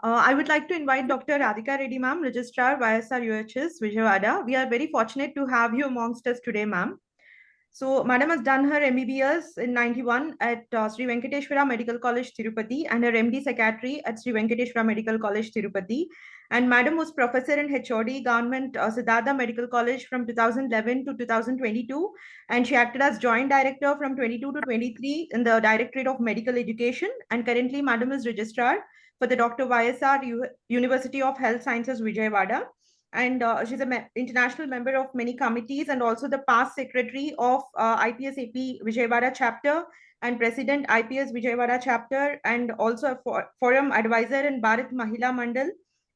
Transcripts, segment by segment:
I would like to invite Dr. Radhika Reddy, ma'am, Registrar, YSR UHS, Vijayawada. We are very fortunate to have you amongst us today, ma'am. So, madam has done her MBBS in 91 at Sri Venkateshwara Medical College, Tirupati, and her MD Psychiatry at Sri Venkateshwara Medical College, Tirupati. And madam was professor in HOD, Government Siddhartha Medical College from 2011 to 2022. And she acted as Joint Director from 22 to 23 in the Directorate of Medical Education. And currently, madam is Registrar for the Dr. YSR University of Health Sciences, Vijayawada. And she's an international member of many committees and also the past secretary of IPSAP Vijayawada chapter and president IPS Vijayawada chapter, and also a forum advisor in Bharat Mahila Mandal,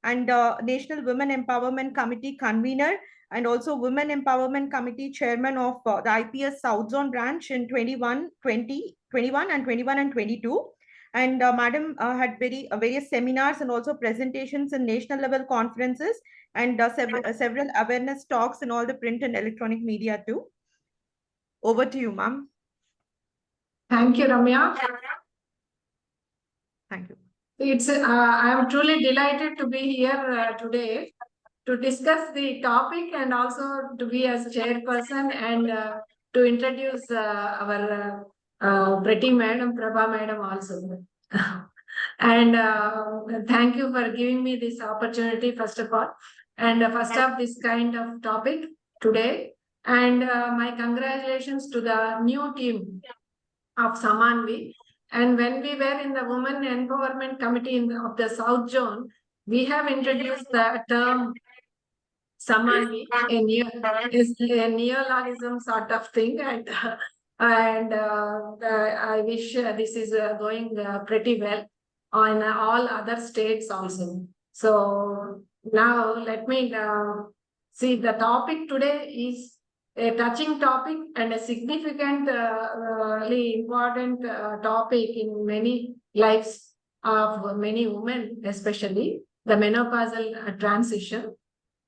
and National Women Empowerment Committee convener, and also Women Empowerment Committee chairman of the IPS South Zone branch in 21 and 22. And madam had various seminars and also presentations in national level conferences, and several awareness talks in all the print and electronic media too. Over to you, ma'am. Thank you, Ramya. Thank you. I am truly delighted to be here today to discuss the topic and also to be as chairperson and to introduce our pretty madam, Prabha madam also. And thank you for giving me this opportunity, first of all. And first of this kind of topic today. And my congratulations to the new team of Samanwi. And when we were in the Women Empowerment Committee of the South Zone, we have introduced the term Samanwi, a neologism sort of thing. And I wish this is going pretty well on all other states also. So now let me see, the topic today is a touching topic and a significantly important topic in many lives of many women, especially the menopausal transition.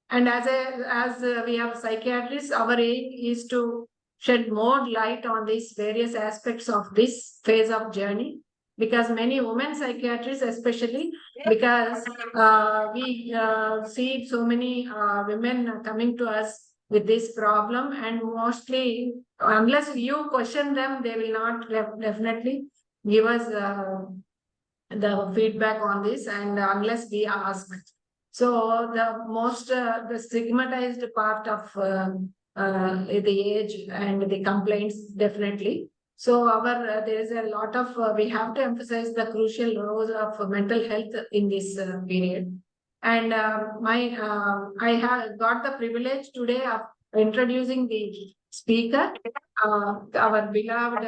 And as we have psychiatrists, our aim is to shed more light on these various aspects of this phase of journey, because many women psychiatrists, especially because we see so many women coming to us with this problem, and mostly unless you question them, they will not definitely give us the feedback on this, and unless we ask. So the most the stigmatized part of the age and the complaints, definitely. So our there is a lot of we have to emphasize the crucial role of mental health in this period. And I have got the privilege today of introducing the speaker, our beloved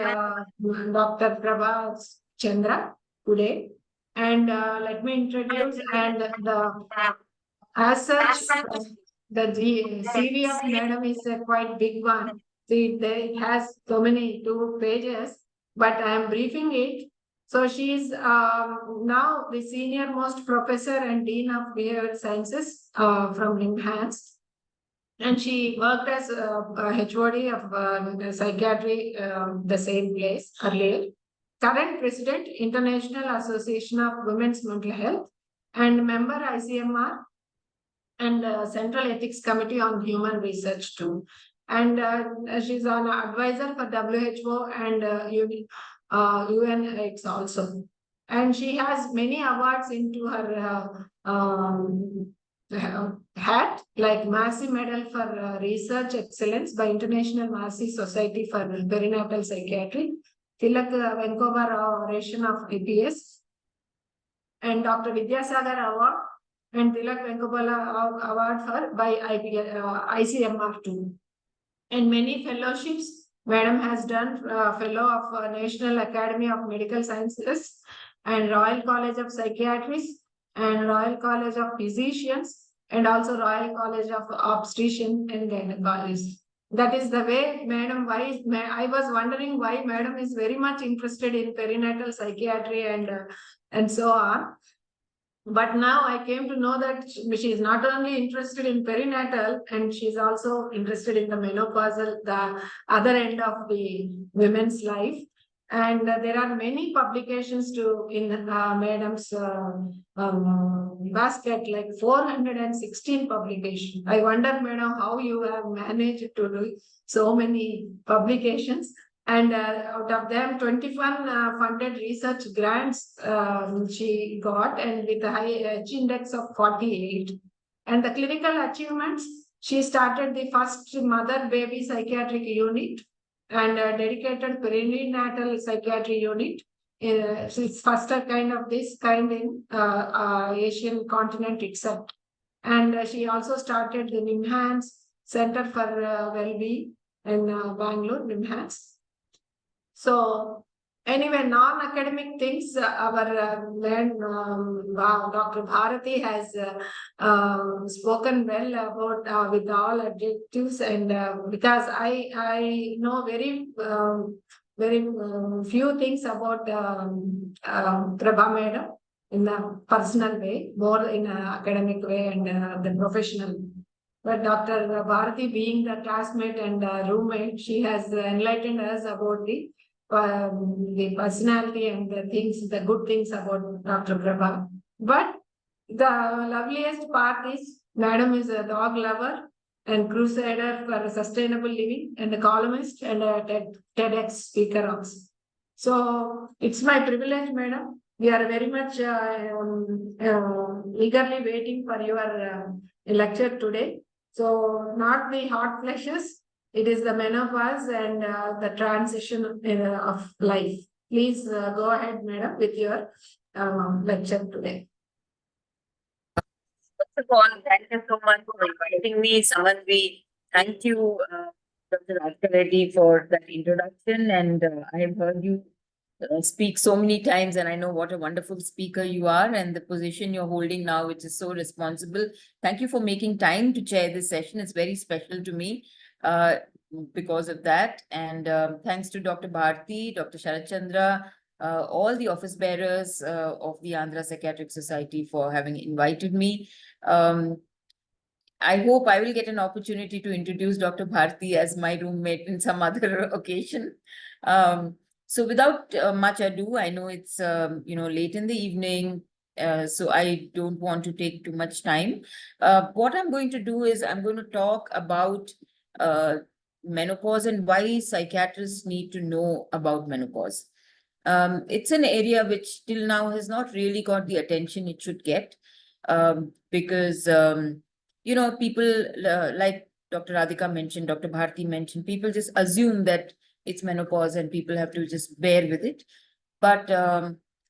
Dr. Prabha Chandra today. And let me introduce, and as such, the CV of madam is a quite big one. See, it has so many 2 pages, but I am briefing it. So she is now the senior most professor and dean of behavioral sciences from NIMHANS. And she worked as HOD of psychiatry, the same place earlier. Current president, International Association of Women's Mental Health, and member ICMR and Central Ethics Committee on Human Research too. And she's an advisor for WHO and UNAIDS also. And she has many awards into her hat, like Massey Medal for Research Excellence by International Massey Society for Perinatal Psychiatry, Tilak Venkova Oration of IPS, and Dr. Vidyasagar Award, and Tilak Venkopala Award for by ICMR too. And many fellowships. Madam has done fellow of National Academy of Medical Sciences and Royal College of Psychiatrists and Royal College of Physicians and also Royal College of Obstetrician and Gynecologists. That is the way, madam, why I was wondering why madam is very much interested in perinatal psychiatry and so on. But now I came to know that she is not only interested in perinatal, and she's also interested in the menopausal, the other end of the women's life. And there are many publications to in madam's basket, like 416 publications. I wonder, madam, how you have managed to do so many publications. And out of them, 21 funded research grants she got, and with a high H index of 48. And the clinical achievements, she started the first mother-baby psychiatric unit and a dedicated perinatal psychiatry unit. It's first kind of this kind in Asian continent itself. And she also started the NIMHANS Center for Well-being in Bangalore, NIMHANS. So anyway, non-academic things, our Dr. Bharathi has spoken well about with all adjectives, and because I know very few things about Prabha madam in a personal way, more in an academic way and the professional. But Dr. Bharathi, being the classmate and roommate, she has enlightened us about the personality and the things, the good things about Dr. Prabha. But the loveliest part is Madam is a dog lover and crusader for sustainable living and a columnist and a TEDx speaker also. So it's my privilege, Madam. We are very much eagerly waiting for your lecture today. So not the hot flashes, it is the menopause and the transition of life. Please go ahead, madam, with your lecture today. First of all, thank you so much for inviting me, Samanwi. Thank you, Dr. Reddy, for that introduction. And I have heard you speak so many times, and I know what a wonderful speaker you are, and the position you're holding now, which is so responsible. Thank you for making time to chair this session. It's very special to me because of that. And thanks to Dr. Bharathi, Dr. Chandra, all the office bearers of the Andhra Psychiatric Society for having invited me. I hope I will get an opportunity to introduce Dr. Bharathi as my roommate in some other occasion. So without much ado, I know it's late in the evening, so I don't want to take too much time. What I'm going to do is I'm going to talk about menopause and why psychiatrists need to know about menopause. It's an area which till now has not really got the attention it should get, because people like Dr. Radhika mentioned, Dr. Bharti mentioned, people just assume that it's menopause and people have to just bear with it. But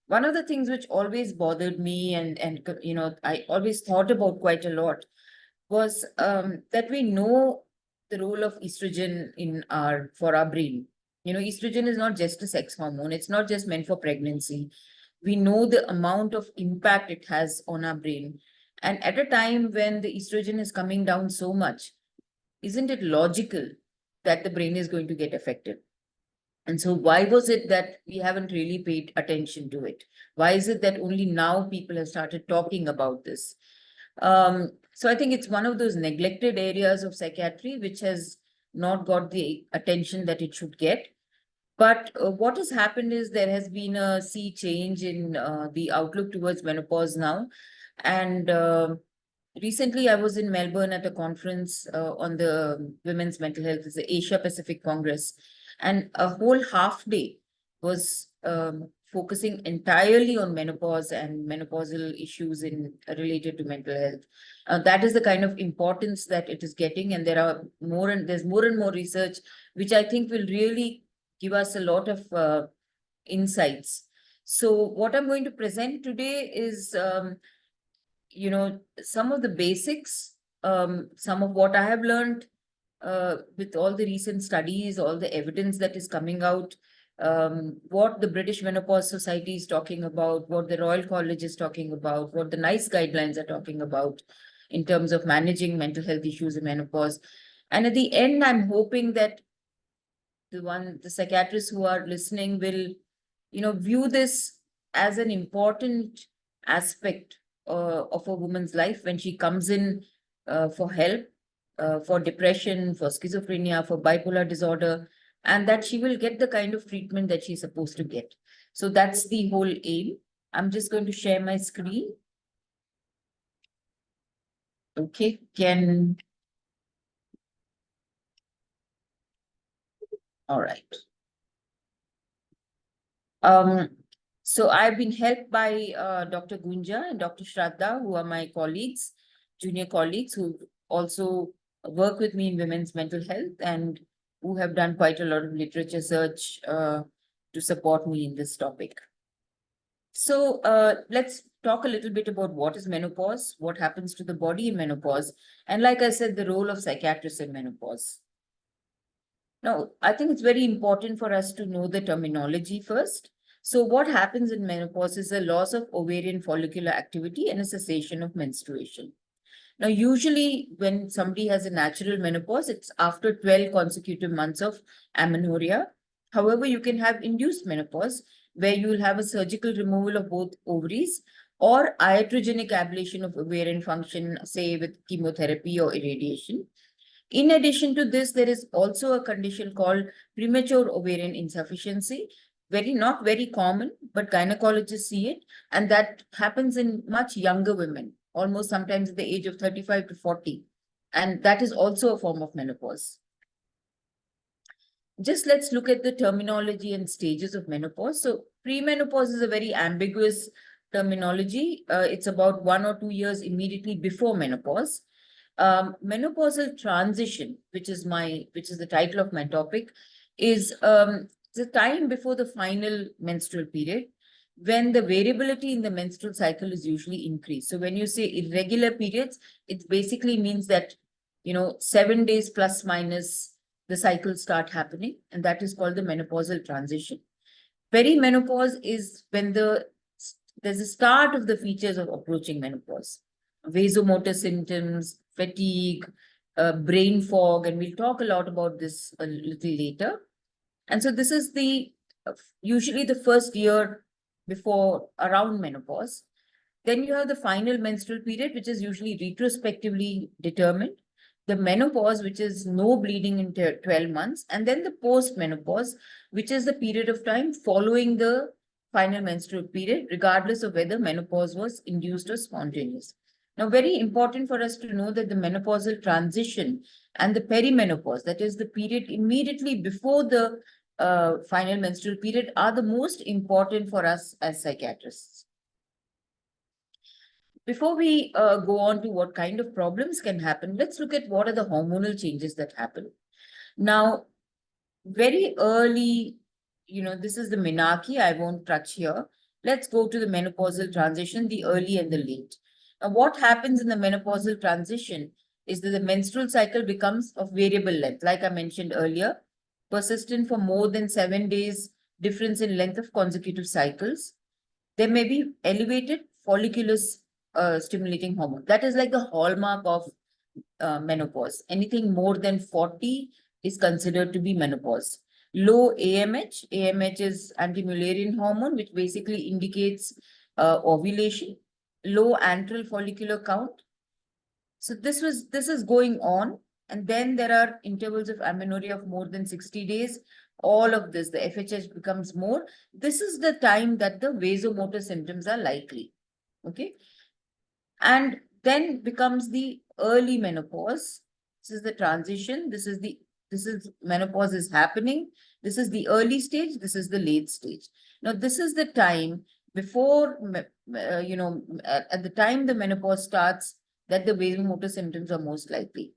one of the things which always bothered me and I always thought about quite a lot was that we know the role of estrogen for our brain. Estrogen is not just a sex hormone. It's not just meant for pregnancy. We know the amount of impact it has on our brain. And at a time when the estrogen is coming down so much, isn't it logical that the brain is going to get affected? And so why was it that we haven't really paid attention to it? Why is it that only now people have started talking about this? So I think it's one of those neglected areas of psychiatry which has not got the attention that it should get. But what has happened is there has been a sea change in the outlook towards menopause now. And recently I was in Melbourne at a conference on the women's mental health, it's the Asia Pacific Congress. And a whole half day was focusing entirely on menopause and menopausal issues related to mental health. That is the kind of importance that it is getting, and there's more and more research, which I think will really give us a lot of insights. So what I'm going to present today is, some of the basics, some of what I have learned with all the recent studies, all the evidence that is coming out, what the British Menopause Society is talking about, what the Royal College is talking about, what the NICE guidelines are talking about in terms of managing mental health issues in menopause. And at the end, I'm hoping that the psychiatrists who are listening will, view this as an important aspect of a woman's life when she comes in for help, for depression, for schizophrenia, for bipolar disorder. and that she will get the kind of treatment that she's supposed to get. So that's the whole aim. I'm just going to share my screen. Okay, all right. So I've been helped by Dr. Gunja and Dr. Shraddha, who are my colleagues, junior colleagues, who also work with me in women's mental health and who have done quite a lot of literature search to support me in this topic. So let's talk a little bit about what is menopause, what happens to the body in menopause, and like I said, the role of psychiatrists in menopause. Now, I think it's very important for us to know the terminology first. So what happens in menopause is a loss of ovarian follicular activity and a cessation of menstruation. Now, usually when somebody has a natural menopause, it's after 12 consecutive months of amenorrhea. However, you can have induced menopause where you will have a surgical removal of both ovaries or iatrogenic ablation of ovarian function, say with chemotherapy or irradiation. In addition to this, there is also a condition called premature ovarian insufficiency. Not very common, but gynecologists see it, and that happens in much younger women, almost sometimes at the age of 35 to 40. And that is also a form of menopause. Just let's look at the terminology and stages of menopause. So premenopause is a very ambiguous terminology. It's about 1 or 2 years immediately before menopause. Menopausal transition, which is the title of my topic, is the time before the final menstrual period, when the variability in the menstrual cycle is usually increased. So when you say irregular periods, it basically means that 7 days plus minus the cycles start happening, and that is called the menopausal transition. Perimenopause is when there's a start of the features of approaching menopause. Vasomotor symptoms, fatigue, brain fog, and we'll talk a lot about this a little later. And so this is usually the first year before around menopause. Then you have the final menstrual period, which is usually retrospectively determined. The menopause, which is no bleeding in 12 months, and then the post-menopause, which is the period of time following the final menstrual period, regardless of whether menopause was induced or spontaneous. Now, very important for us to know that the menopausal transition and the perimenopause, that is the period immediately before the final menstrual period, are the most important for us as psychiatrists. Before we go on to what kind of problems can happen, let's look at what are the hormonal changes that happen. Now, very early, this is the menarche, I won't touch here. Let's go to the menopausal transition, the early and the late. Now, what happens in the menopausal transition is that the menstrual cycle becomes of variable length, like I mentioned earlier, persistent for more than 7 days, difference in length of consecutive cycles. There may be elevated follicular stimulating hormone. That is like the hallmark of menopause. Anything more than 40 is considered to be menopause. Low AMH. AMH is anti-Mullerian hormone, which basically indicates ovulation. Low antral follicular count. So this is going on. And then there are intervals of amenorrhea of more than 60 days. All of this, the FHH becomes more. This is the time that the vasomotor symptoms are likely. Okay. And then becomes the early menopause. This is the transition. This is menopause is happening. This is the early stage. This is the late stage. Now, this is the time before, at the time the menopause starts, that the vasomotor symptoms are most likely.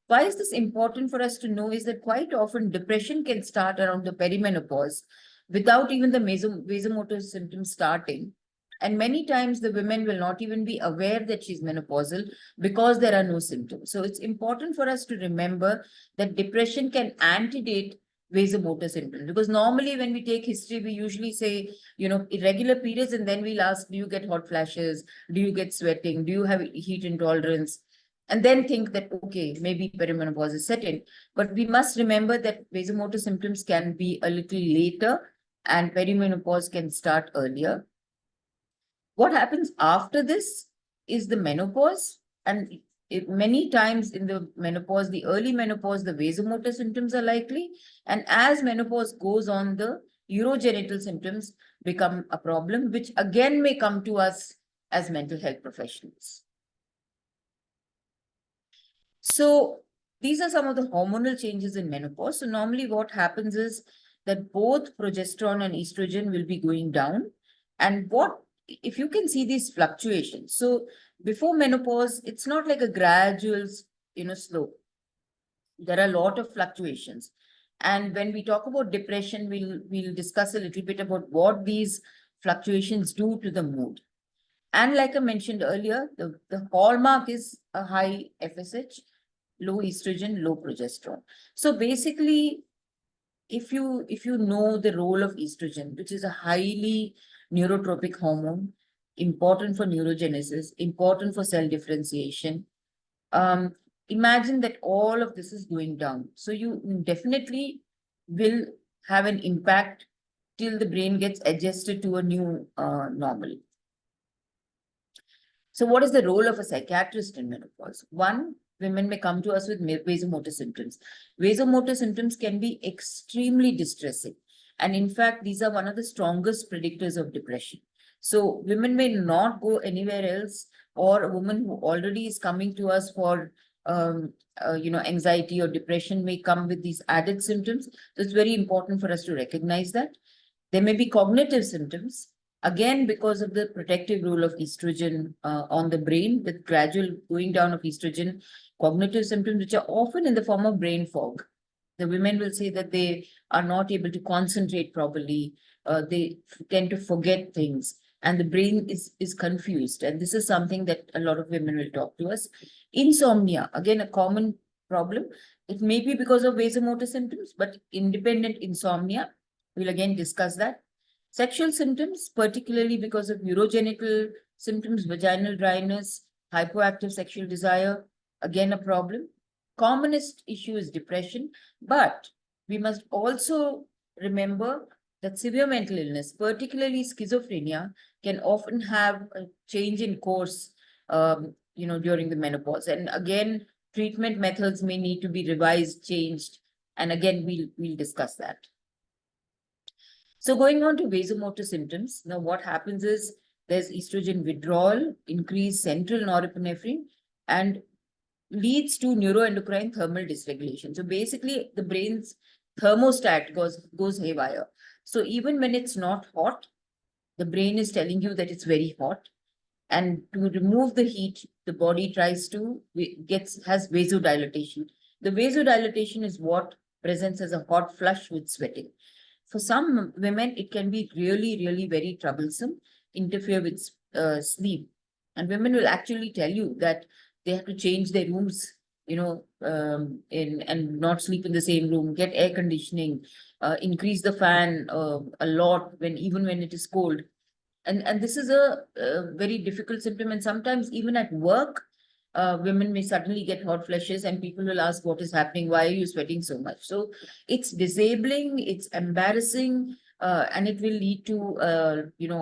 Why is this important for us to know is that quite often depression can start around the perimenopause without even the vasomotor symptoms starting. And many times the women will not even be aware that she's menopausal because there are no symptoms. So it's important for us to remember that depression can antedate vasomotor symptoms, because normally when we take history, we usually say, irregular periods, and then we'll ask, do you get hot flashes? Do you get sweating? Do you have heat intolerance? And then think that, okay, maybe perimenopause is set in. But we must remember that vasomotor symptoms can be a little later and perimenopause can start earlier. What happens after this is the menopause. And many times in the menopause, the early menopause, the vasomotor symptoms are likely. And as menopause goes on, the urogenital symptoms become a problem, which again may come to us as mental health professionals. So these are some of the hormonal changes in menopause. So normally what happens is that both progesterone and estrogen will be going down. And if you can see these fluctuations. So before menopause, it's not like a gradual, slope. There are a lot of fluctuations. And when we talk about depression, we'll discuss a little bit about what these fluctuations do to the mood. And like I mentioned earlier, the hallmark is a high FSH, low estrogen, low progesterone. So basically, if you know the role of estrogen, which is a highly neurotropic hormone, important for neurogenesis, important for cell differentiation, imagine that all of this is going down. So you definitely will have an impact till the brain gets adjusted to a new normal. So what is the role of a psychiatrist in menopause? One, women may come to us with vasomotor symptoms. Vasomotor symptoms can be extremely distressing. And in fact, these are one of the strongest predictors of depression. So women may not go anywhere else, or a woman who already is coming to us for anxiety or depression may come with these added symptoms. So it's very important for us to recognize that. There may be cognitive symptoms. Again, because of the protective role of estrogen on the brain, with gradual going down of estrogen, cognitive symptoms, which are often in the form of brain fog. The women will say that they are not able to concentrate properly. They tend to forget things, and the brain is confused. And this is something that a lot of women will talk to us. Insomnia, again, a common problem. It may be because of vasomotor symptoms, but independent insomnia, we'll again discuss that. Sexual symptoms, particularly because of urogenital symptoms, vaginal dryness, hypoactive sexual desire, again a problem. Commonest issue is depression, but we must also remember that severe mental illness, particularly schizophrenia, can often have a change in course, during the menopause. And again, treatment methods may need to be revised, changed, and again, we'll discuss that. So going on to vasomotor symptoms, now what happens is there's estrogen withdrawal, increased central norepinephrine, and leads to neuroendocrine thermal dysregulation. So basically, the brain's thermostat goes haywire. So even when it's not hot, the brain is telling you that it's very hot. And to remove the heat, the body tries to has vasodilatation. The vasodilatation is what presents as a hot flush with sweating. For some women, it can be really, really very troublesome, interfere with sleep. And women will actually tell you that they have to change their rooms, and not sleep in the same room, get air conditioning, increase the fan a lot even when it is cold. And this is a very difficult symptom. And sometimes even at work, women may suddenly get hot flashes, and people will ask, what is happening? Why are you sweating so much? So it's disabling, it's embarrassing, and it will lead to,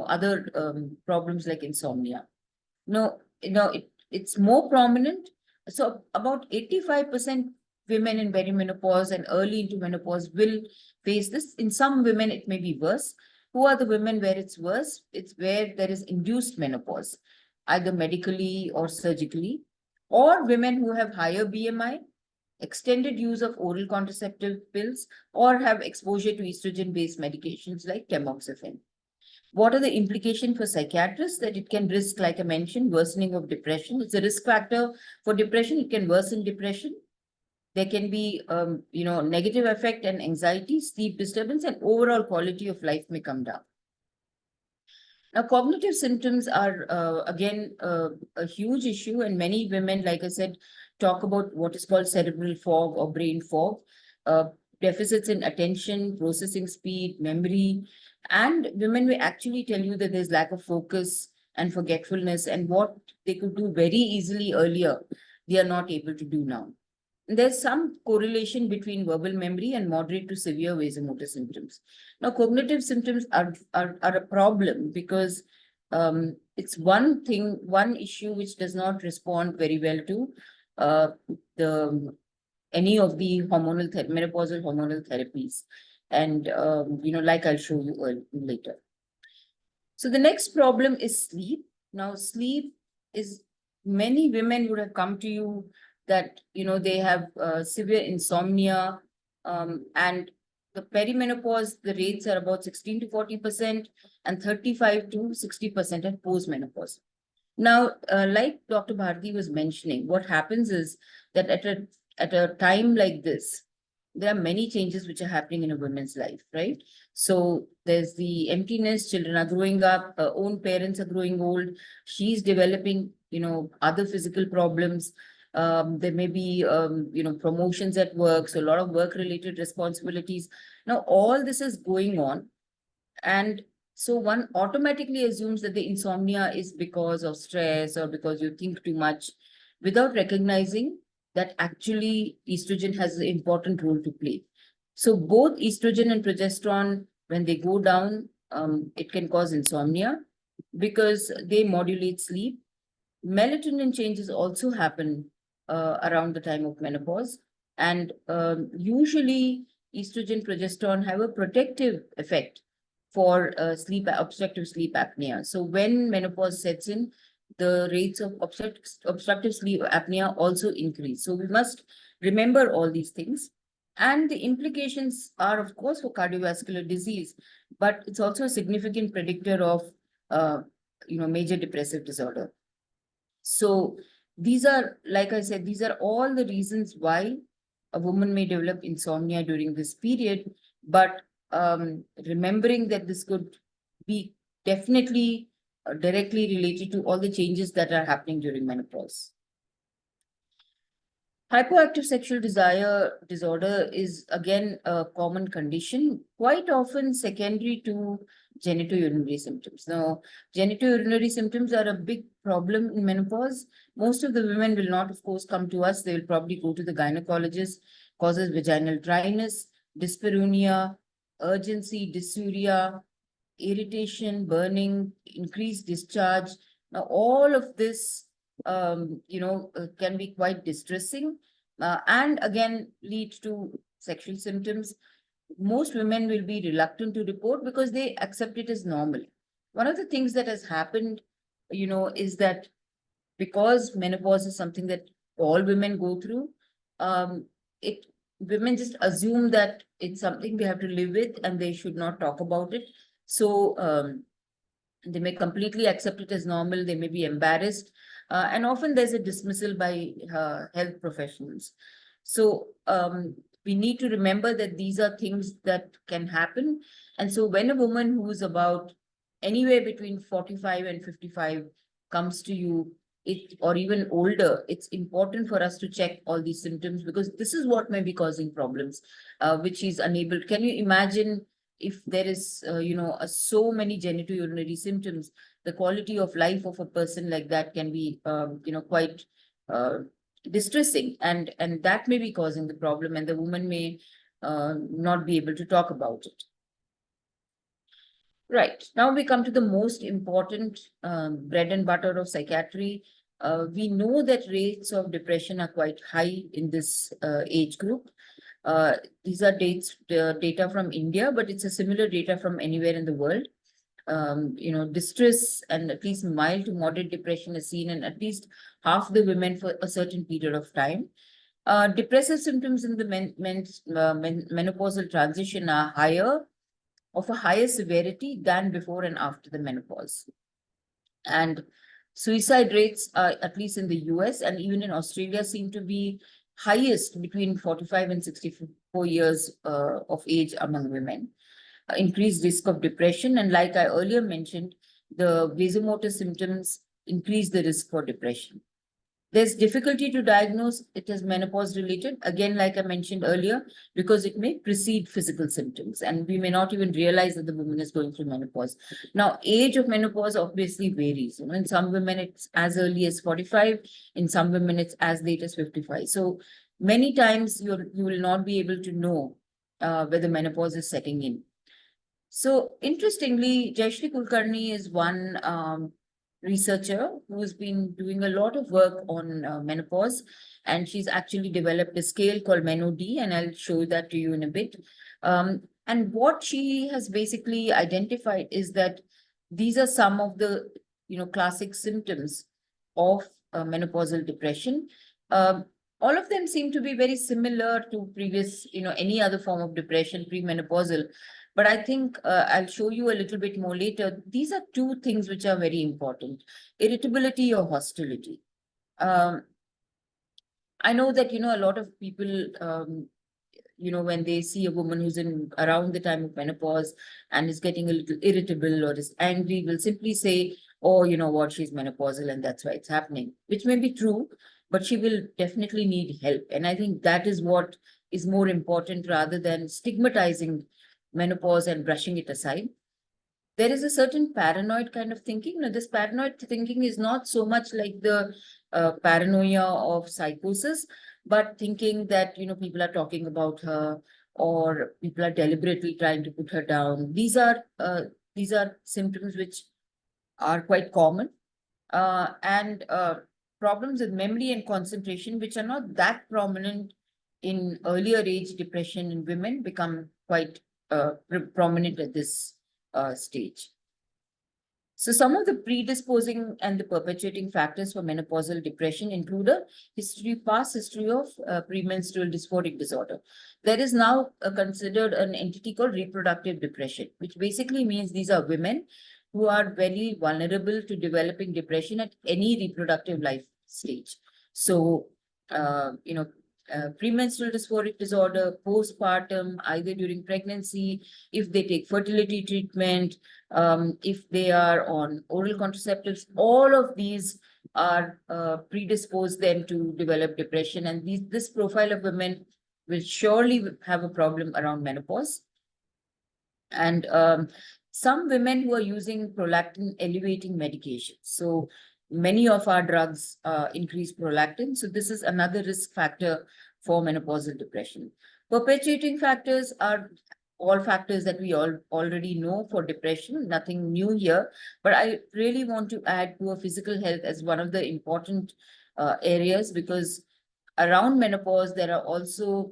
other problems like insomnia. It's more prominent. So about 85% women in perimenopause and early into menopause will face this. In some women, it may be worse. Who are the women where it's worse? It's where there is induced menopause, either medically or surgically, or women who have higher BMI, extended use of oral contraceptive pills, or have exposure to estrogen-based medications like tamoxifen. What are the implications for psychiatrists? That it can risk, like I mentioned, worsening of depression. It's a risk factor for depression. It can worsen depression. There can be, negative effect and anxiety, sleep disturbance, and overall quality of life may come down. Now, cognitive symptoms are, again, a huge issue. And many women, like I said, talk about what is called cerebral fog or brain fog, deficits in attention, processing speed, memory. And women may actually tell you that there's lack of focus and forgetfulness, and what they could do very easily earlier, they are not able to do now. There's some correlation between verbal memory and moderate to severe vasomotor symptoms. Now, cognitive symptoms are a problem because it's one thing, one issue which does not respond very well to the any of the menopausal hormonal therapies. And, like I'll show you later. So the next problem is sleep. Now, sleep is, many women would have come to you that, they have severe insomnia, and the perimenopause, the rates are about 16 to 40% and 35 to 60% at postmenopause. Now, like Dr. Bharti was mentioning, what happens is that at a time like this, there are many changes which are happening in a woman's life, right? So there's the emptiness, children are growing up, her own parents are growing old, she's developing, other physical problems. There may be, promotions at work, so a lot of work-related responsibilities. Now, all this is going on, and so one automatically assumes that the insomnia is because of stress or because you think too much, without recognizing that actually estrogen has an important role to play. So both estrogen and progesterone, when they go down, it can cause insomnia because they modulate sleep. Melatonin changes also happen around the time of menopause. And usually estrogen, progesterone have a protective effect for obstructive sleep apnea. So when menopause sets in, the rates of obstructive sleep apnea also increase. So we must remember all these things. And the implications are, of course, for cardiovascular disease, but it's also a significant predictor of, major depressive disorder. So these are, like I said, these are all the reasons why a woman may develop insomnia during this period. But remembering that this could be definitely directly related to all the changes that are happening during menopause. Hypoactive sexual desire disorder is again a common condition, quite often secondary to genitourinary symptoms. Now, genitourinary symptoms are a big problem in menopause. Most of the women will not, of course, come to us. They will probably go to the gynecologist, causes vaginal dryness, dyspareunia, urgency, dysuria, irritation, burning, increased discharge. Now, all of this, can be quite distressing and again lead to sexual symptoms. Most women will be reluctant to report because they accept it as normal. One of the things that has happened, is that because menopause is something that all women go through, women just assume that it's something they have to live with and they should not talk about it. So they may completely accept it as normal. They may be embarrassed. And often there's a dismissal by health professionals. So we need to remember that these are things that can happen. And so when a woman who's about anywhere between 45 and 55 comes to you, or even older, it's important for us to check all these symptoms, because this is what may be causing problems, which is unable. Can you imagine if there is, so many genitourinary symptoms, the quality of life of a person like that can be, quite distressing, and that may be causing the problem, and the woman may not be able to talk about it. Right, now we come to the most important bread and butter of psychiatry. We know that rates of depression are quite high in this age group. These are data from India, but it's a similar data from anywhere in the world. Distress and at least mild to moderate depression is seen in at least half the women for a certain period of time. Depressive symptoms in the menopausal transition are of a higher severity than before and after the menopause. And suicide rates, at least in the US and even in Australia, seem to be highest between 45 and 64 years of age among women. Increased risk of depression, and like I earlier mentioned, the vasomotor symptoms increase the risk for depression. There's difficulty to diagnose it as menopause related, again, like I mentioned earlier, because it may precede physical symptoms and we may not even realize that the woman is going through menopause. Now, age of menopause obviously varies. In some women it's as early as 45, in some women it's as late as 55. So many times you will not be able to know whether menopause is setting in. So interestingly, Jayashree Kulkarni is one researcher who's been doing a lot of work on menopause, and she's actually developed a scale called MenoD, and I'll show that to you in a bit. And what she has basically identified is that these are some of the classic symptoms of menopausal depression. All of them seem to be very similar to previous, any other form of depression, premenopausal. But I think I'll show you a little bit more later. These are two things which are very important: irritability or hostility. I know that, a lot of people, when they see a woman who's in around the time of menopause and is getting a little irritable or is angry, will simply say, oh, you know what, she's menopausal and that's why it's happening, which may be true, but she will definitely need help. And I think that is what is more important, rather than stigmatizing menopause and brushing it aside. There is a certain paranoid kind of thinking. Now, this paranoid thinking is not so much like the paranoia of psychosis, but thinking that, people are talking about her or people are deliberately trying to put her down. These are symptoms which are quite common, and problems with memory and concentration, which are not that prominent in earlier age depression in women, become quite prominent at this stage. So some of the predisposing and the perpetuating factors for menopausal depression include a past history of premenstrual dysphoric disorder. There is now considered an entity called reproductive depression, which basically means these are women who are very vulnerable to developing depression at any reproductive life stage. So, premenstrual dysphoric disorder, postpartum, either during pregnancy, if they take fertility treatment, if they are on oral contraceptives, all of these are predispose them to develop depression. And this profile of women will surely have a problem around menopause. And some women who are using prolactin elevating medications. So many of our drugs increase prolactin. So this is another risk factor for menopausal depression. Perpetuating factors are all factors that we all already know for depression, nothing new here. But I really want to add poor physical health as one of the important areas, because around menopause, there are also,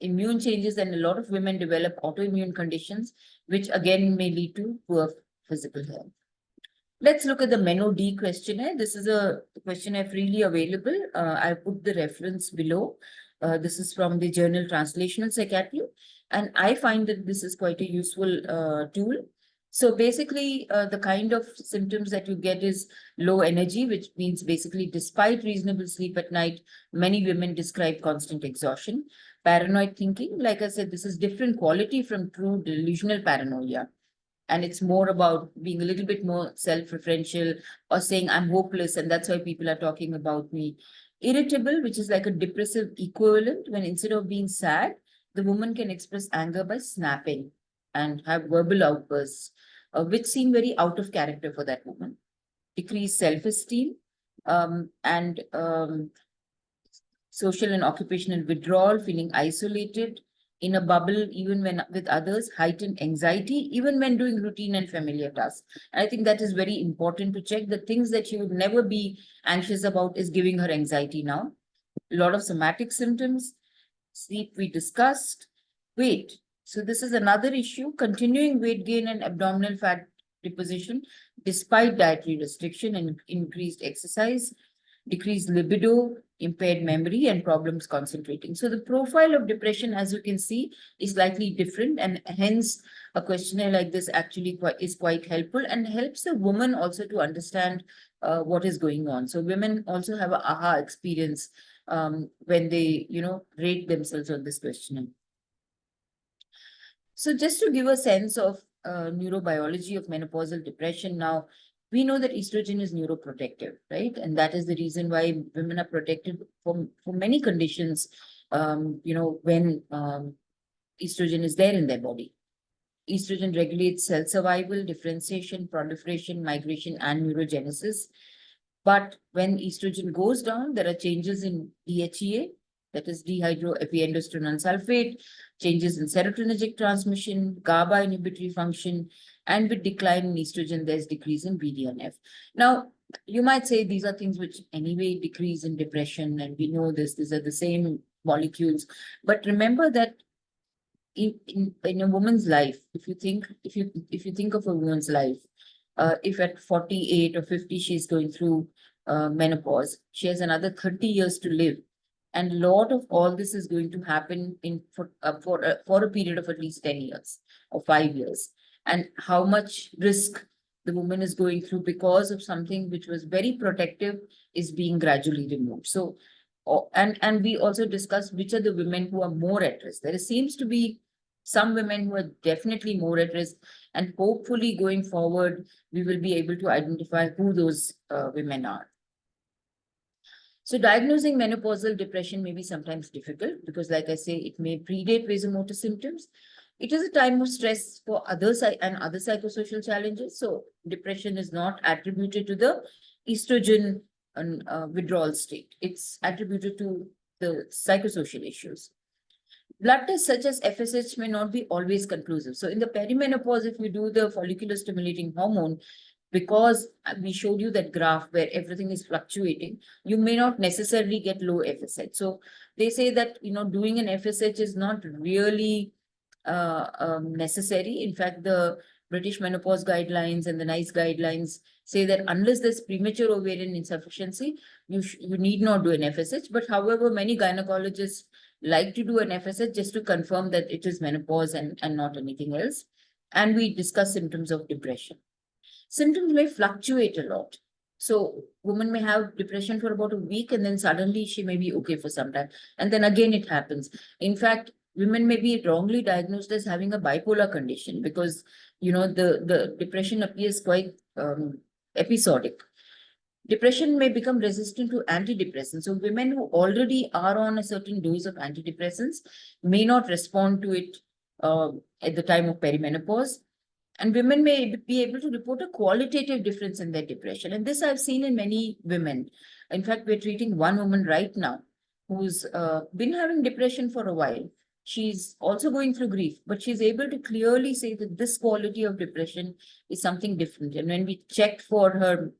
immune changes, and a lot of women develop autoimmune conditions, which again may lead to poor physical health. Let's look at the MenoD questionnaire. This is a questionnaire freely available. I put the reference below. This is from the journal Translational Psychiatry, and I find that this is quite a useful tool. So basically, the kind of symptoms that you get is low energy, which means basically despite reasonable sleep at night, many women describe constant exhaustion. Paranoid thinking, like I said, this is different quality from true delusional paranoia. And it's more about being a little bit more self-referential or saying I'm hopeless and that's why people are talking about me. Irritable, which is like a depressive equivalent, when instead of being sad, the woman can express anger by snapping and have verbal outbursts, which seem very out of character for that woman. Decreased self-esteem, and social and occupational withdrawal, feeling isolated in a bubble, even when with others, heightened anxiety, even when doing routine and familiar tasks. And I think that is very important to check. The things that she would never be anxious about is giving her anxiety now. A lot of somatic symptoms, sleep we discussed, weight. So this is another issue, continuing weight gain and abdominal fat deposition despite dietary restriction and increased exercise, decreased libido, impaired memory, and problems concentrating. So the profile of depression, as you can see, is slightly different, and hence a questionnaire like this actually is quite helpful and helps the woman also to understand what is going on. So women also have an aha experience when they, rate themselves on this questionnaire. So just to give a sense of neurobiology of menopausal depression now, we know that estrogen is neuroprotective, right? And that is the reason why women are protected for many conditions, when estrogen is there in their body. Estrogen regulates cell survival, differentiation, proliferation, migration, and neurogenesis. But when estrogen goes down, there are changes in DHEA, that is dehydroepiandrosterone sulfate, changes in serotonergic transmission, GABA inhibitory function, And with decline in estrogen, there's decrease in BDNF. Now, you might say these are things which anyway decrease in depression, and we know this, these are the same molecules. But remember that in a woman's life, if you think of a woman's life, if at 48 or 50 she's going through menopause, she has another 30 years to live. And a lot of all this is going to happen for a period of at least 10 years or 5 years. And how much risk the woman is going through because of something which was very protective is being gradually removed. So, and we also discussed which are the women who are more at risk. There seems to be some women who are definitely more at risk, and hopefully going forward, we will be able to identify who those women are. So diagnosing menopausal depression may be sometimes difficult because, like I say, it may predate vasomotor symptoms. It is a time of stress for other psychosocial challenges. So depression is not attributed to the estrogen withdrawal state. It's attributed to the psychosocial issues. Blood tests such as FSH may not be always conclusive. So in the perimenopause, if you do the follicular stimulating hormone, because we showed you that graph where everything is fluctuating, you may not necessarily get low FSH. So they say that, doing an FSH is not really necessary. In fact, the British menopause guidelines and the NICE guidelines say that unless there's premature ovarian insufficiency, you need not do an FSH. But however, many gynecologists like to do an FSH just to confirm that it is menopause and not anything else. And we discuss symptoms of depression. Symptoms may fluctuate a lot. So woman may have depression for about a week and then suddenly she may be okay for some time. And then again it happens. In fact, women may be wrongly diagnosed as having a bipolar condition because, the depression appears quite episodic. Depression may become resistant to antidepressants. So women who already are on a certain dose of antidepressants may not respond to it at the time of perimenopause. And women may be able to report a qualitative difference in their depression. And this I've seen in many women. In fact, we're treating one woman right now who's been having depression for a while. She's also going through grief, but she's able to clearly say that this quality of depression is something different. And when we checked for her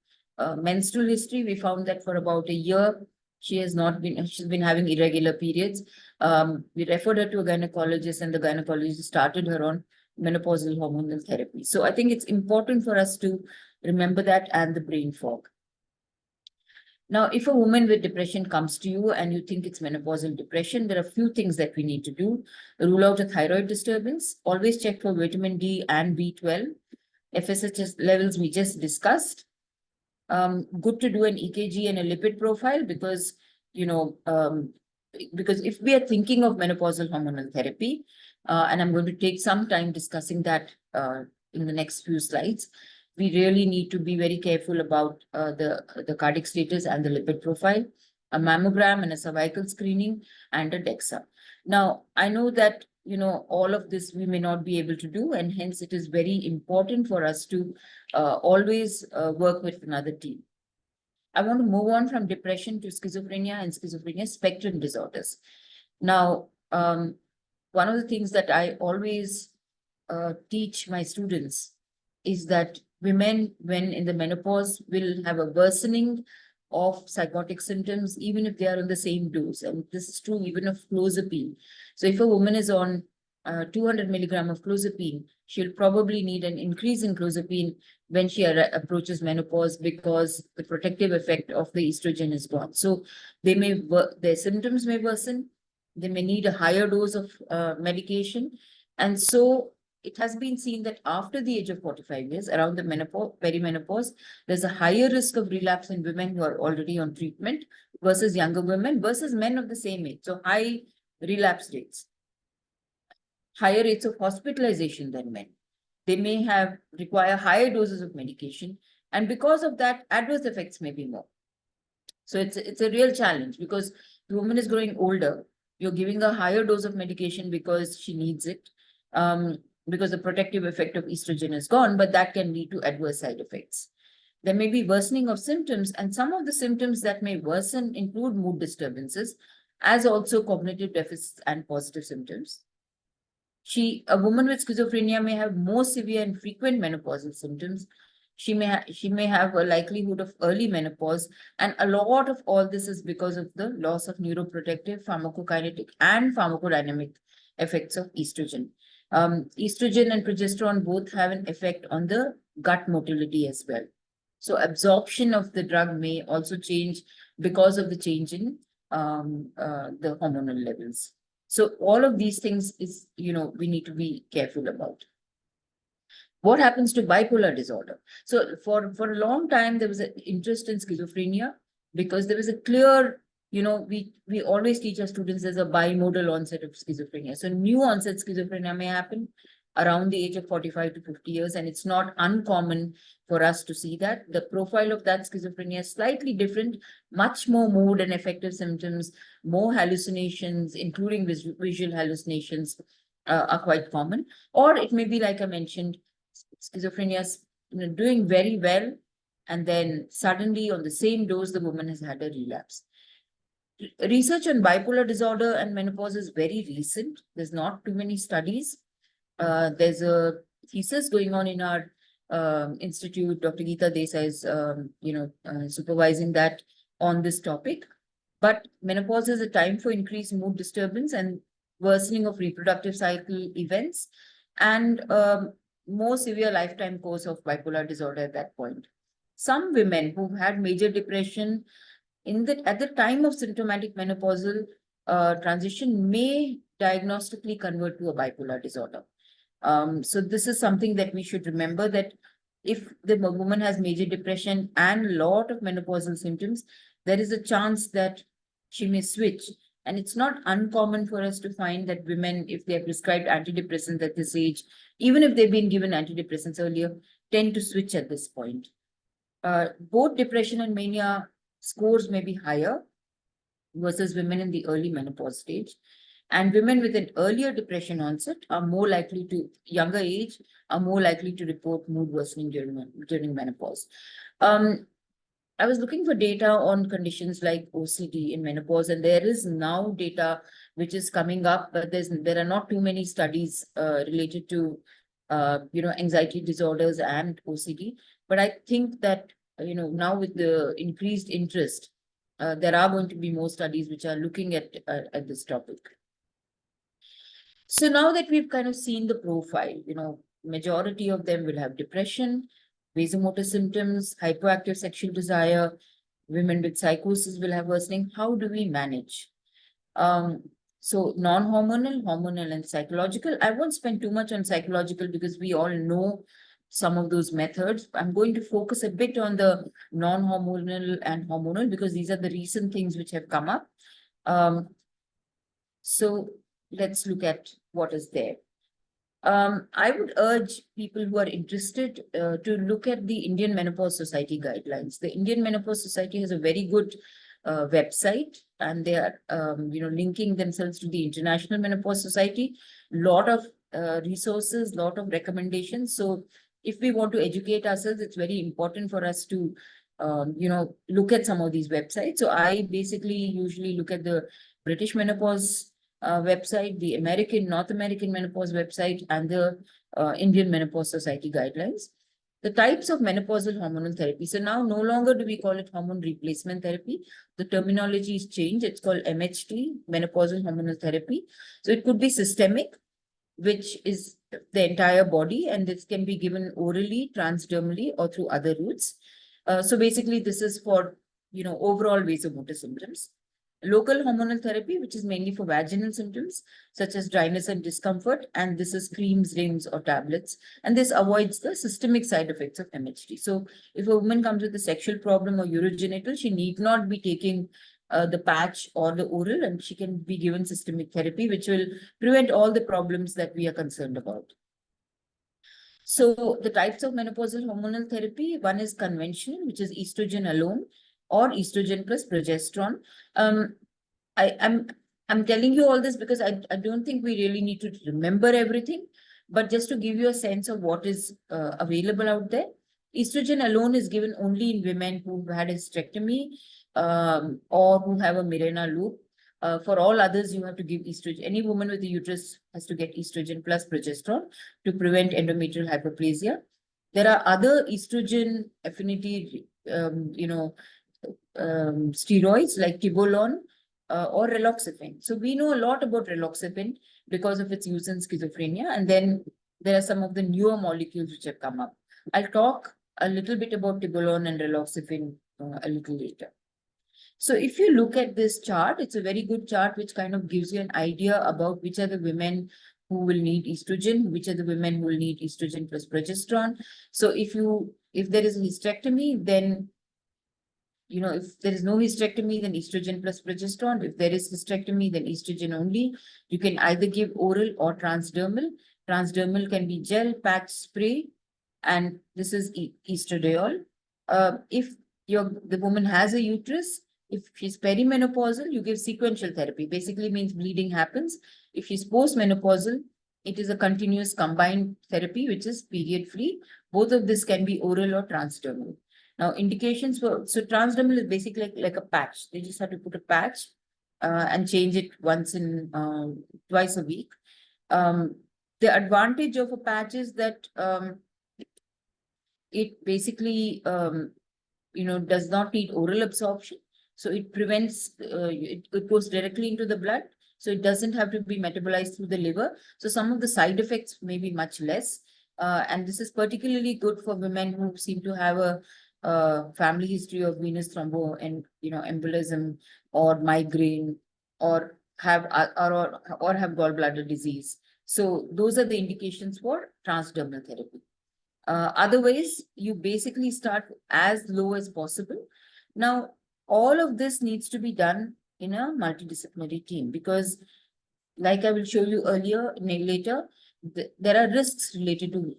menstrual history, we found that for about a year, she's been having irregular periods. We referred her to a gynecologist and the gynecologist started her on menopausal hormonal therapy. So I think it's important for us to remember that and the brain fog. Now, if a woman with depression comes to you and you think it's menopausal depression, there are a few things that we need to do. Rule out a thyroid disturbance. Always check for vitamin D and B12. FSH levels we just discussed. Good to do an EKG and a lipid profile because, because if we are thinking of menopausal hormonal therapy, and I'm going to take some time discussing that in the next few slides, we really need to be very careful about the cardiac status and the lipid profile, a mammogram and a cervical screening, and a DEXA. Now, I know that, all of this we may not be able to do, and hence it is very important for us to always work with another team. I want to move on from depression to schizophrenia and schizophrenia spectrum disorders. Now, one of the things that I always teach my students is that women, when in the menopause, will have a worsening of psychotic symptoms, even if they are on the same dose. And this is true even of clozapine. So if a woman is on 200 milligram of clozapine, she'll probably need an increase in clozapine when she approaches menopause because the protective effect of the estrogen is gone. So their symptoms may worsen. They may need a higher dose of medication. And so it has been seen that after the age of 45 years, around the perimenopause, there's a higher risk of relapse in women who are already on treatment versus younger women versus men of the same age. So high relapse rates, higher rates of hospitalization than men. They may require higher doses of medication. And because of that, adverse effects may be more. So it's a real challenge because the woman is growing older. You're giving a higher dose of medication because she needs it. Because the protective effect of estrogen is gone, but that can lead to adverse side effects. There may be worsening of symptoms, and some of the symptoms that may worsen include mood disturbances, as also cognitive deficits and positive symptoms. A woman with schizophrenia may have more severe and frequent menopausal symptoms. She may have a likelihood of early menopause, and a lot of all this is because of the loss of neuroprotective, pharmacokinetic, and pharmacodynamic effects of estrogen. Estrogen and progesterone both have an effect on the gut motility as well. So absorption of the drug may also change because of the change in the hormonal levels. So all of these things is, we need to be careful about. What happens to bipolar disorder? So for a long time, there was an interest in schizophrenia because there was a clear, we always teach our students there's a bimodal onset of schizophrenia. So new onset schizophrenia may happen around the age of 45 to 50 years, and it's not uncommon for us to see that. The profile of that schizophrenia is slightly different, much more mood and affective symptoms, more hallucinations, including visual hallucinations are quite common. Or it may be, like I mentioned, schizophrenia is doing very well, and then suddenly on the same dose, the woman has had a relapse. Research on bipolar disorder and menopause is very recent. There's not too many studies. There's a thesis going on in our institute. Dr. Geeta Desai is, supervising that on this topic. But menopause is a time for increased mood disturbance and worsening of reproductive cycle events, and more severe lifetime course of bipolar disorder at that point. Some women who've had major depression at the time of symptomatic menopausal transition may diagnostically convert to a bipolar disorder. So this is something that we should remember, that if the woman has major depression and a lot of menopausal symptoms, there is a chance that she may switch. And it's not uncommon for us to find that women, if they are prescribed antidepressants at this age, even if they've been given antidepressants earlier, tend to switch at this point. Both depression and mania scores may be higher versus women in the early menopause stage. And women with an earlier depression onset are more likely to, younger age, are more likely to report mood worsening during menopause. I was looking for data on conditions like OCD in menopause, and there is now data which is coming up, but there are not too many studies related to anxiety disorders and OCD. But I think that now with the increased interest, there are going to be more studies which are looking at this topic. So now that we've kind of seen the profile, majority of them will have depression, vasomotor symptoms, hypoactive sexual desire. Women with psychosis will have worsening. How do we manage? So non-hormonal, hormonal, and psychological. I won't spend too much on psychological because we all know some of those methods. I'm going to focus a bit on the non-hormonal and hormonal because these are the recent things which have come up. So let's look at what is there. I would urge people who are interested to look at the Indian Menopause Society guidelines. The Indian Menopause Society has a very good website, and they are, linking themselves to the International Menopause Society. Lot of resources, lot of recommendations. So if we want to educate ourselves, it's very important for us to, look at some of these websites. So I basically usually look at the British Menopause website, the North American Menopause website, and the Indian Menopause Society guidelines. The types of menopausal hormonal therapy. So now no longer do we call it hormone replacement therapy. The terminology is changed. It's called MHT, menopausal hormonal therapy. So it could be systemic, which is the entire body, and this can be given orally, transdermally, or through other routes. So basically this is for, overall vasomotor symptoms. Local hormonal therapy, which is mainly for vaginal symptoms, such as dryness and discomfort, and this is creams, rings, or tablets, and this avoids the systemic side effects of MHT. So if a woman comes with a sexual problem or urogenital, she need not be taking the patch or the oral, and she can be given systemic therapy, which will prevent all the problems that we are concerned about. So the types of menopausal hormonal therapy, one is conventional, which is estrogen alone, or estrogen plus progesterone. I'm telling you all this because I don't think we really need to remember everything, but just to give you a sense of what is available out there. Estrogen alone is given only in women who've had a hysterectomy or who have a Mirena loop. For all others, you have to give estrogen. Any woman with a uterus has to get estrogen plus progesterone to prevent endometrial hyperplasia. There are other estrogen affinity, steroids like tibolone or raloxifene. So we know a lot about raloxifene because of its use in schizophrenia. And then there are some of the newer molecules which have come up. I'll talk a little bit about tibolone and raloxifene a little later. So if you look at this chart, it's a very good chart which kind of gives you an idea about which are the women who will need estrogen, which are the women who will need estrogen plus progesterone. So if there is a hysterectomy, then if there is no hysterectomy, then estrogen plus progesterone. If there is hysterectomy, then estrogen only. You can either give oral or transdermal. Transdermal can be gel, patch, spray, and this is estradiol. If the woman has a uterus, if she's perimenopausal, you give sequential therapy. Basically means bleeding happens. If she's postmenopausal, it is a continuous combined therapy, which is period free. Both of this can be oral or transdermal. Now, indications for, so transdermal is basically like a patch. They just have to put a patch and change it twice a week. The advantage of a patch is that it basically, does not need oral absorption. So it prevents, it goes directly into the blood. So it doesn't have to be metabolized through the liver. So some of the side effects may be much less. And this is particularly good for women who seem to have a family history of venous thrombo and embolism or migraine or have gallbladder disease. So those are the indications for transdermal therapy. Otherwise, you basically start as low as possible. Now, all of this needs to be done in a multidisciplinary team because, like I will show you later, there are risks related to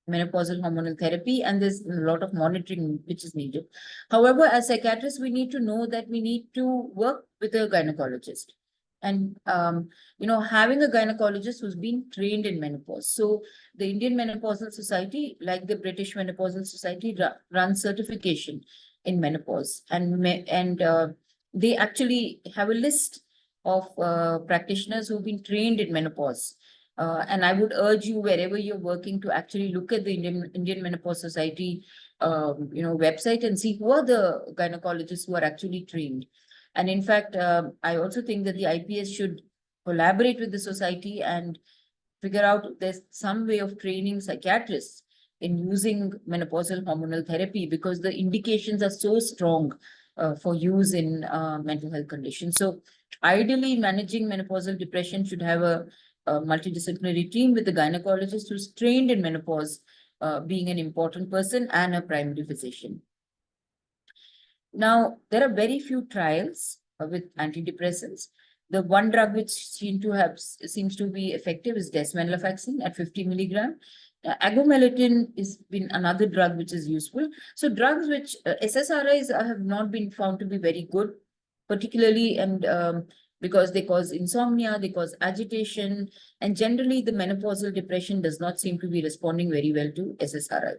menopausal hormonal therapy, and there's a lot of monitoring which is needed. However, as psychiatrists, we need to know that we need to work with a gynecologist. And, having a gynecologist who's been trained in menopause. So the Indian Menopausal Society, like the British Menopausal Society, runs certification in menopause. And they actually have a list of practitioners who've been trained in menopause. And I would urge you, wherever you're working, to actually look at the Indian Menopause Society website and see who are the gynecologists who are actually trained. And in fact, I also think that the IPS should collaborate with the society and figure out if there's some way of training psychiatrists in using menopausal hormonal therapy, because the indications are so strong for use in mental health conditions. So ideally, managing menopausal depression should have a multidisciplinary team with a gynecologist who's trained in menopause, being an important person, and a primary physician. Now, there are very few trials with antidepressants. The one drug which seems to be effective is desvenlafaxine at 50 milligram. Agomelatine has been another drug which is useful. So drugs which SSRIs have not been found to be very good, particularly because they cause insomnia, they cause agitation, and generally the menopausal depression does not seem to be responding very well to SSRI.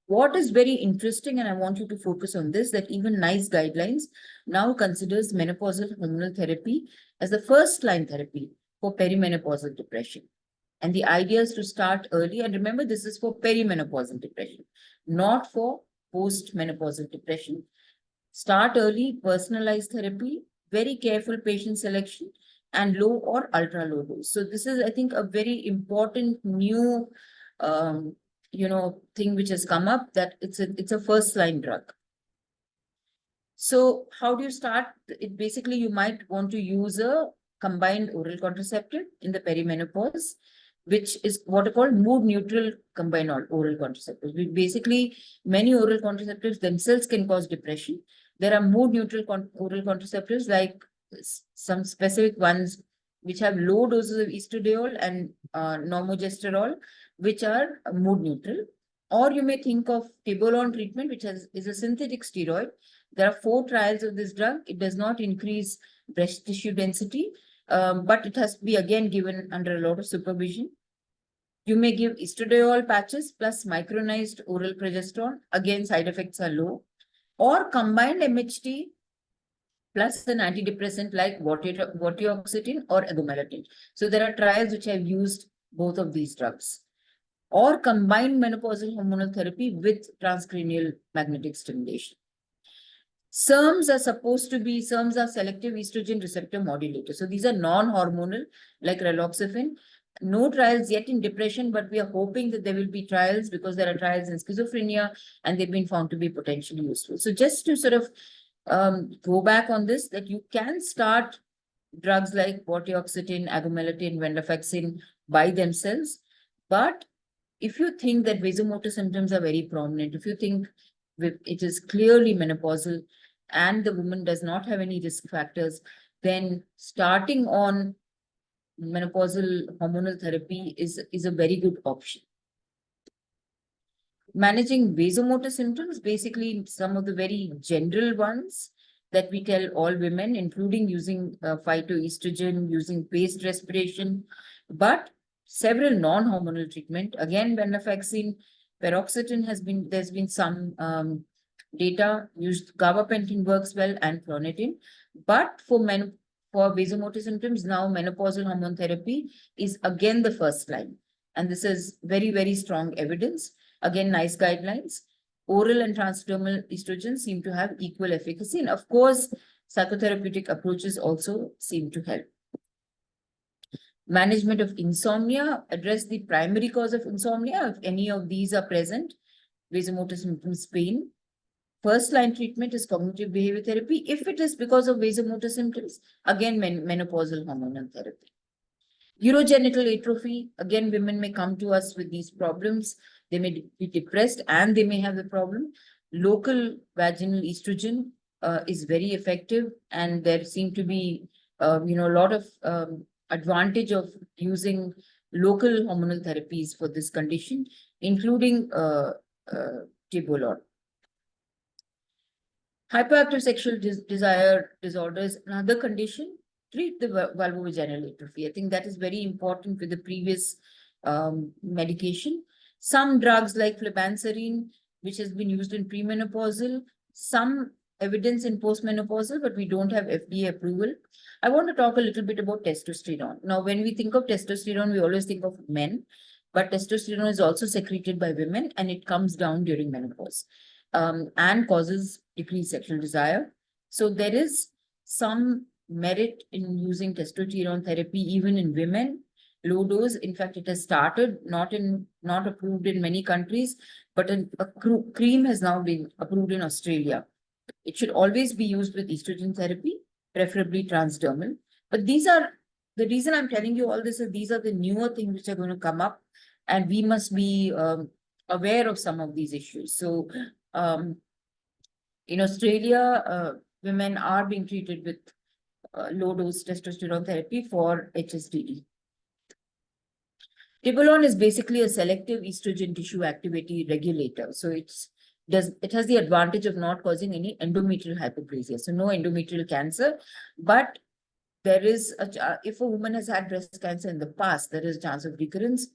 What is very interesting, and I want you to focus on this, that even NICE guidelines now considers menopausal hormonal therapy as the first line therapy for perimenopausal depression. And the idea is to start early. And remember, this is for perimenopausal depression, not for postmenopausal depression. Start early, personalized therapy, very careful patient selection, and low or ultra low dose. So this is, I think, a very important new thing which has come up, that it's a first line drug. So how do you start it? Basically, you might want to use a combined oral contraceptive in the perimenopause, which is what are called mood neutral combined oral contraceptives. Basically, many oral contraceptives themselves can cause depression. There are mood neutral oral contraceptives, like some specific ones which have low doses of estradiol and normogestrel, which are mood neutral. Or you may think of tibolone treatment, which is a synthetic steroid. There are 4 trials of this drug. It does not increase breast tissue density, but it has to be again given under a lot of supervision. You may give estradiol patches plus micronized oral progesterone. Again, side effects are low. Or combined MHT plus an antidepressant like vortioxetine or agomelatine. So there are trials which have used both of these drugs. Or combined menopausal hormonal therapy with transcranial magnetic stimulation. SERMs are selective estrogen receptor modulators. So these are non-hormonal, like raloxifene. No trials yet in depression, but we are hoping that there will be trials because there are trials in schizophrenia and they've been found to be potentially useful. So just to sort of go back on this, that you can start drugs like vortioxetine, agomelatine, venlafaxine by themselves. But if you think that vasomotor symptoms are very prominent, if you think it is clearly menopausal and the woman does not have any risk factors, then starting on menopausal hormonal therapy is a very good option. Managing vasomotor symptoms, basically some of the very general ones that we tell all women, including using phytoestrogen, using paced respiration, but several non-hormonal treatment. Again, venlafaxine, paroxetine there's been some data used. Gabapentin works well and clonidine, but for vasomotor symptoms, now menopausal hormone therapy is again the first line. And this is very, very strong evidence. Again, nice guidelines. Oral and transdermal estrogen seem to have equal efficacy. And of course, psychotherapeutic approaches also seem to help. Management of insomnia, address the primary cause of insomnia. If any of these are present, vasomotor symptoms, pain. First line treatment is cognitive behavior therapy. If it is because of vasomotor symptoms, again, menopausal hormonal therapy. Urogenital atrophy, again, women may come to us with these problems. They may be depressed and they may have the problem. Local vaginal estrogen is very effective, and there seem to be, a lot of advantage of using local hormonal therapies for this condition, including tibolol. Hyperactive sexual desire disorders, another condition. Treat the vulvovaginal atrophy. I think that is very important with the previous medication. Some drugs like flibanserin, which has been used in premenopausal, some evidence in postmenopausal, but we don't have FDA approval. I want to talk a little bit about testosterone. Now, when we think of testosterone, we always think of men, but testosterone is also secreted by women and it comes down during menopause and causes decreased sexual desire. So there is some merit in using testosterone therapy even in women. Low dose, in fact, it has started, not approved in many countries, but a cream has now been approved in Australia. It should always be used with estrogen therapy, preferably transdermal. But the reason I'm telling you all this is these are the newer things which are going to come up, and we must be aware of some of these issues. So in Australia, women are being treated with low dose testosterone therapy for HSDD. Tibolol is basically a selective estrogen tissue activity regulator. So it has the advantage of not causing any endometrial hyperplasia. So no endometrial cancer, but there is if a woman has had breast cancer in the past, there is a chance of recurrence.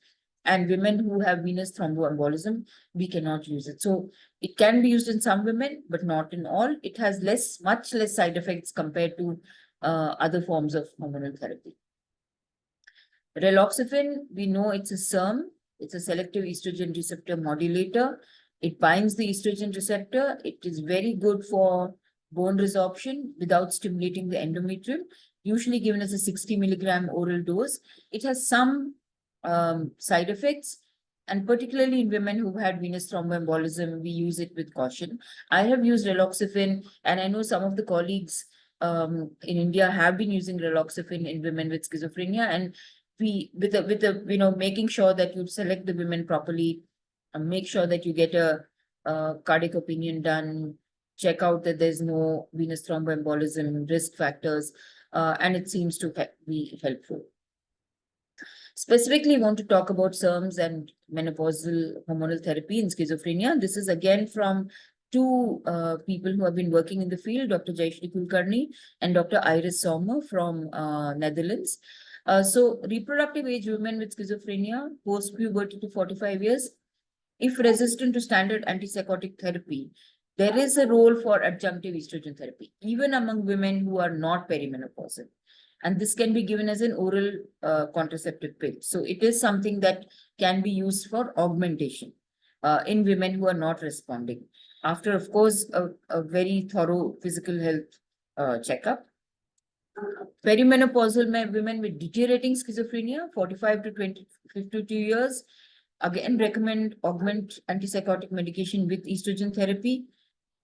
And women who have venous thromboembolism, we cannot use it. So it can be used in some women, but not in all. It has much less side effects compared to other forms of hormonal therapy. Raloxifene, we know it's a SERM. It's a selective estrogen receptor modulator. It binds the estrogen receptor. It is very good for bone resorption without stimulating the endometrium, usually given as a 60 milligram oral dose. It has some side effects, and particularly in women who've had venous thromboembolism, we use it with caution. I have used raloxifene, and I know some of the colleagues in India have been using raloxifene in women with schizophrenia, and we making sure that you select the women properly, and make sure that you get a cardiac opinion done, check out that there's no venous thromboembolism risk factors, and it seems to be helpful. Specifically, I want to talk about SERMs and menopausal hormonal therapy in schizophrenia. This is again from two people who have been working in the field, Dr. Jayashree Kulkarni and Dr. Iris Sommer from Netherlands. So reproductive age women with schizophrenia, post-puberty to 45 years, if resistant to standard antipsychotic therapy, there is a role for adjunctive estrogen therapy, even among women who are not perimenopausal. And this can be given as an oral contraceptive pill. So it is something that can be used for augmentation in women who are not responding. After, of course, a very thorough physical health checkup. Perimenopausal women with deteriorating schizophrenia, 45 to 52 years, again recommend augment antipsychotic medication with estrogen therapy.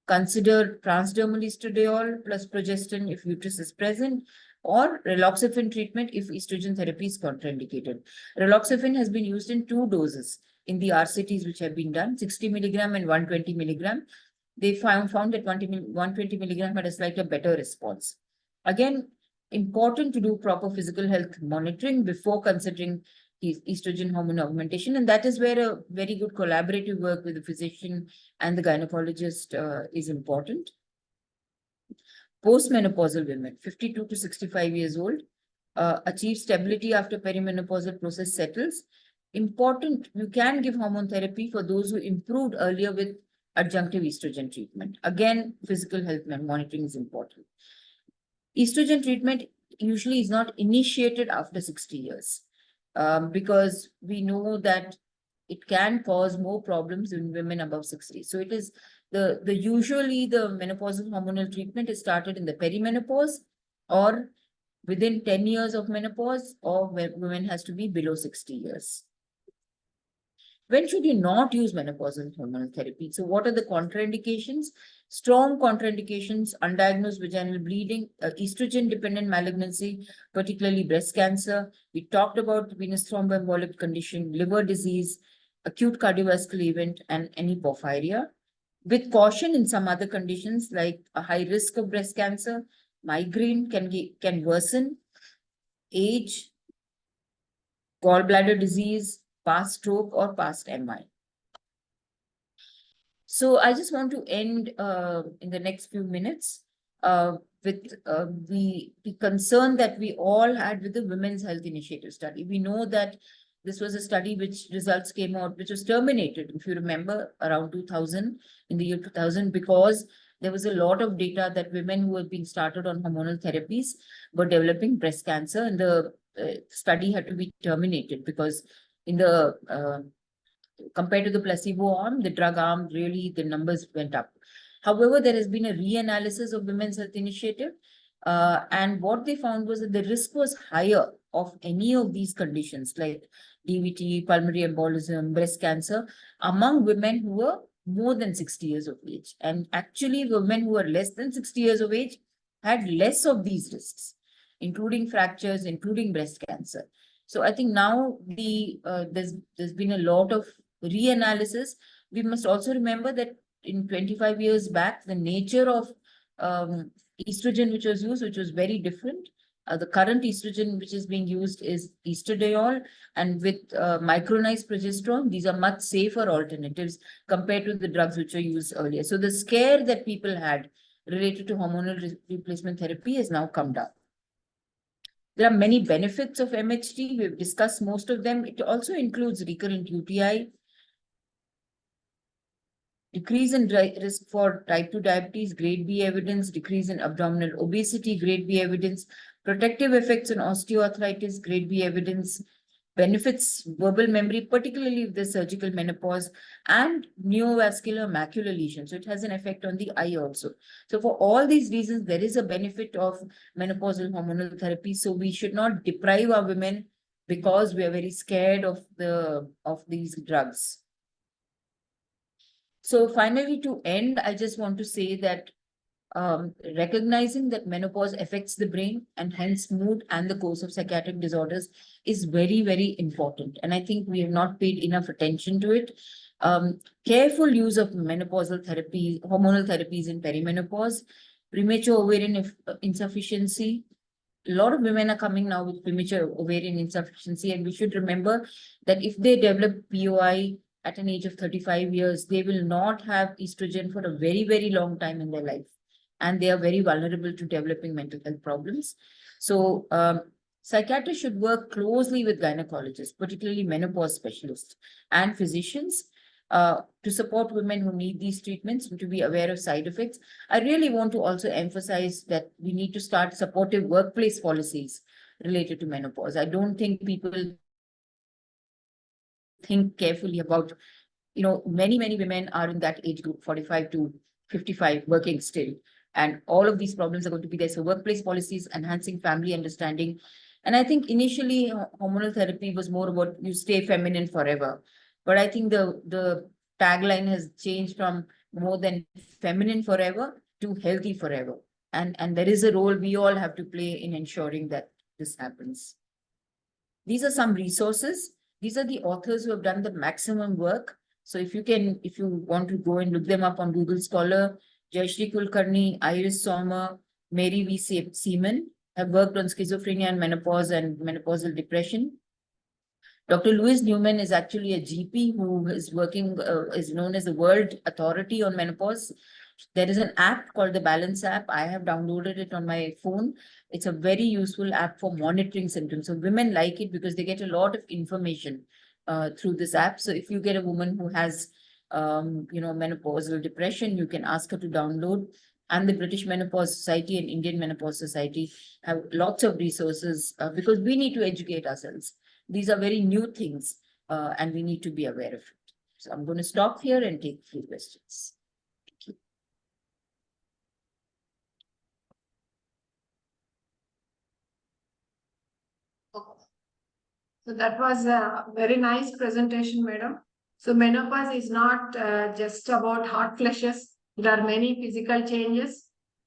Consider transdermal estradiol plus progestin if uterus is present, or raloxifene treatment if estrogen therapy is contraindicated. Raloxifene has been used in 2 doses in the RCTs which have been done, 60 milligram and 120 milligram. They found that 120 milligram had a slightly better response. Again, important to do proper physical health monitoring before considering estrogen hormone augmentation. And that is where a very good collaborative work with the physician and the gynecologist is important. Postmenopausal women, 52 to 65 years old, achieve stability after perimenopausal process settles. Important, you can give hormone therapy for those who improved earlier with adjunctive estrogen treatment. Again, physical health monitoring is important. Estrogen treatment usually is not initiated after 60 years because we know that it can cause more problems in women above 60. So it is usually the menopausal hormonal treatment is started in the perimenopause or within 10 years of menopause, or when women has to be below 60 years. When should you not use menopausal hormonal therapy? So what are the contraindications? Strong contraindications: undiagnosed vaginal bleeding, estrogen-dependent malignancy, particularly breast cancer. We talked about venous thromboembolic condition, liver disease, acute cardiovascular event, and any porphyria. With caution in some other conditions like a high risk of breast cancer, migraine can worsen, age, gallbladder disease, past stroke, or past MI. So I just want to end in the next few minutes with the concern that we all had with the Women's Health Initiative study. We know that this was a study which results came out, which was terminated, if you remember, around 2000, in the year 2000, because there was a lot of data that women who had been started on hormonal therapies were developing breast cancer, and the study had to be terminated because in the compared to the placebo arm, the drug arm, really the numbers went up. However, there has been a reanalysis of Women's Health Initiative, and what they found was that the risk was higher of any of these conditions like DVT, pulmonary embolism, breast cancer among women who were more than 60 years of age. And actually, women who are less than 60 years of age had less of these risks, including fractures, including breast cancer. So I think now there's been a lot of reanalysis. We must also remember that in 25 years back, the nature of estrogen which was used, which was very different. The current estrogen which is being used is estradiol, and with micronized progesterone, these are much safer alternatives compared to the drugs which were used earlier. So the scare that people had related to hormonal replacement therapy has now come down. There are many benefits of MHT. We've discussed most of them. It also includes recurrent UTI, decrease in risk for type 2 diabetes, grade B evidence, decrease in abdominal obesity, grade B evidence, protective effects on osteoarthritis, grade B evidence, benefits verbal memory, particularly if there's surgical menopause, and neovascular macular lesion. So it has an effect on the eye also. So for all these reasons, there is a benefit of menopausal hormonal therapy. So we should not deprive our women because we are very scared of these drugs. So finally, to end, I just want to say that recognizing that menopause affects the brain and hence mood and the course of psychiatric disorders is very, very important. And I think we have not paid enough attention to it. Careful use of menopausal therapy, hormonal therapies in perimenopause, premature ovarian insufficiency. A lot of women are coming now with premature ovarian insufficiency, and we should remember that if they develop POI at an age of 35 years, they will not have estrogen for a very, very long time in their life. And they are very vulnerable to developing mental health problems. So psychiatrists should work closely with gynecologists, particularly menopause specialists and physicians. to support women who need these treatments and to be aware of side effects. I really want to also emphasize that we need to start supportive workplace policies related to menopause. I don't think people think carefully about, many women are in that age group, 45 to 55, working still. And all of these problems are going to be there. So workplace policies, enhancing family understanding. And I think initially hormonal therapy was more about you stay feminine forever. But I think the tagline has changed from more than feminine forever to healthy forever. And there is a role we all have to play in ensuring that this happens. These are some resources. These are the authors who have done the maximum work. So if you want to go and look them up on Google Scholar, Jayashree Kulkarni, Iris Sommer, Mary V. Seaman have worked on schizophrenia and menopause and menopausal depression. Dr. Louis Newman is actually a GP who is working, is known as the World Authority on Menopause. There is an app called the Balance app. I have downloaded it on my phone. It's a very useful app for monitoring symptoms. So women like it because they get a lot of information through this app. So if you get a woman who has, menopausal depression, you can ask her to download. And the British Menopause Society and Indian Menopause Society have lots of resources because we need to educate ourselves. These are very new things and we need to be aware of it. So I'm going to stop here and take a few questions. So that was a very nice presentation, madam. So menopause is not just about hot flashes. There are many physical changes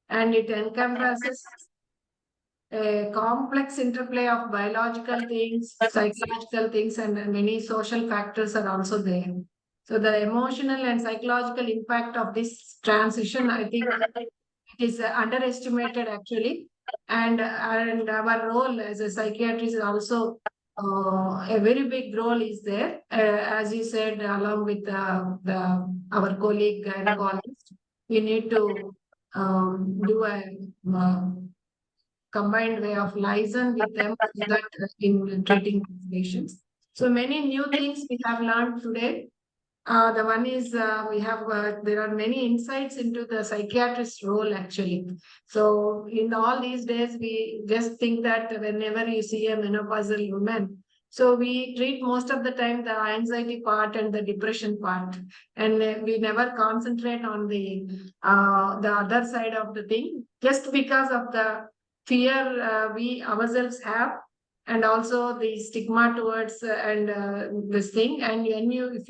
and it encompasses a complex interplay of biological things, psychological things, and many social factors are also there. So the emotional and psychological impact of this transition, I think it is underestimated actually. And our role as a psychiatrist is also a very big role is there. As you said, along with our colleague gynecologist, we need to do a combined way of liaison with them that in treating patients. So many new things we have learned today. The one is there are many insights into the psychiatrist's role actually. So in all these days, we just think that whenever you see a menopausal woman, so we treat most of the time the anxiety part and the depression part, and we never concentrate on the other side of the thing, just because of the fear we ourselves have, and also the stigma towards this thing. And when if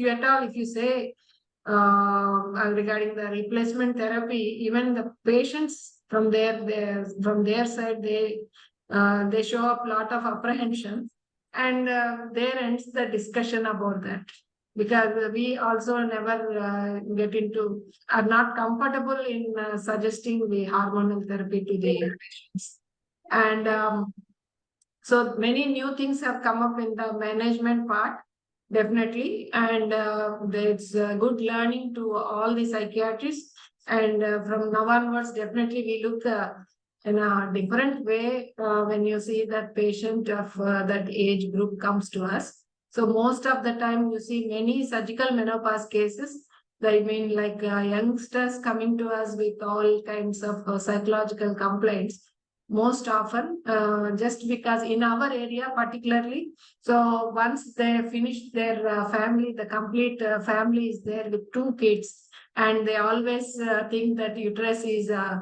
you say regarding the replacement therapy, even the patients from their side, they show up a lot of apprehension, and there ends the discussion about that, because we also never are not comfortable in suggesting the hormonal therapy to the patients. And so many new things have come up in the management part, definitely. And it's good learning to all the psychiatrists. And from now onwards, definitely we look in a different way when you see that patient of that age group comes to us. So most of the time you see many surgical menopause cases. I mean, like youngsters coming to us with all kinds of psychological complaints most often, just because in our area particularly, so once they finish their family, the complete family is there with 2 kids, and they always think that uterus is a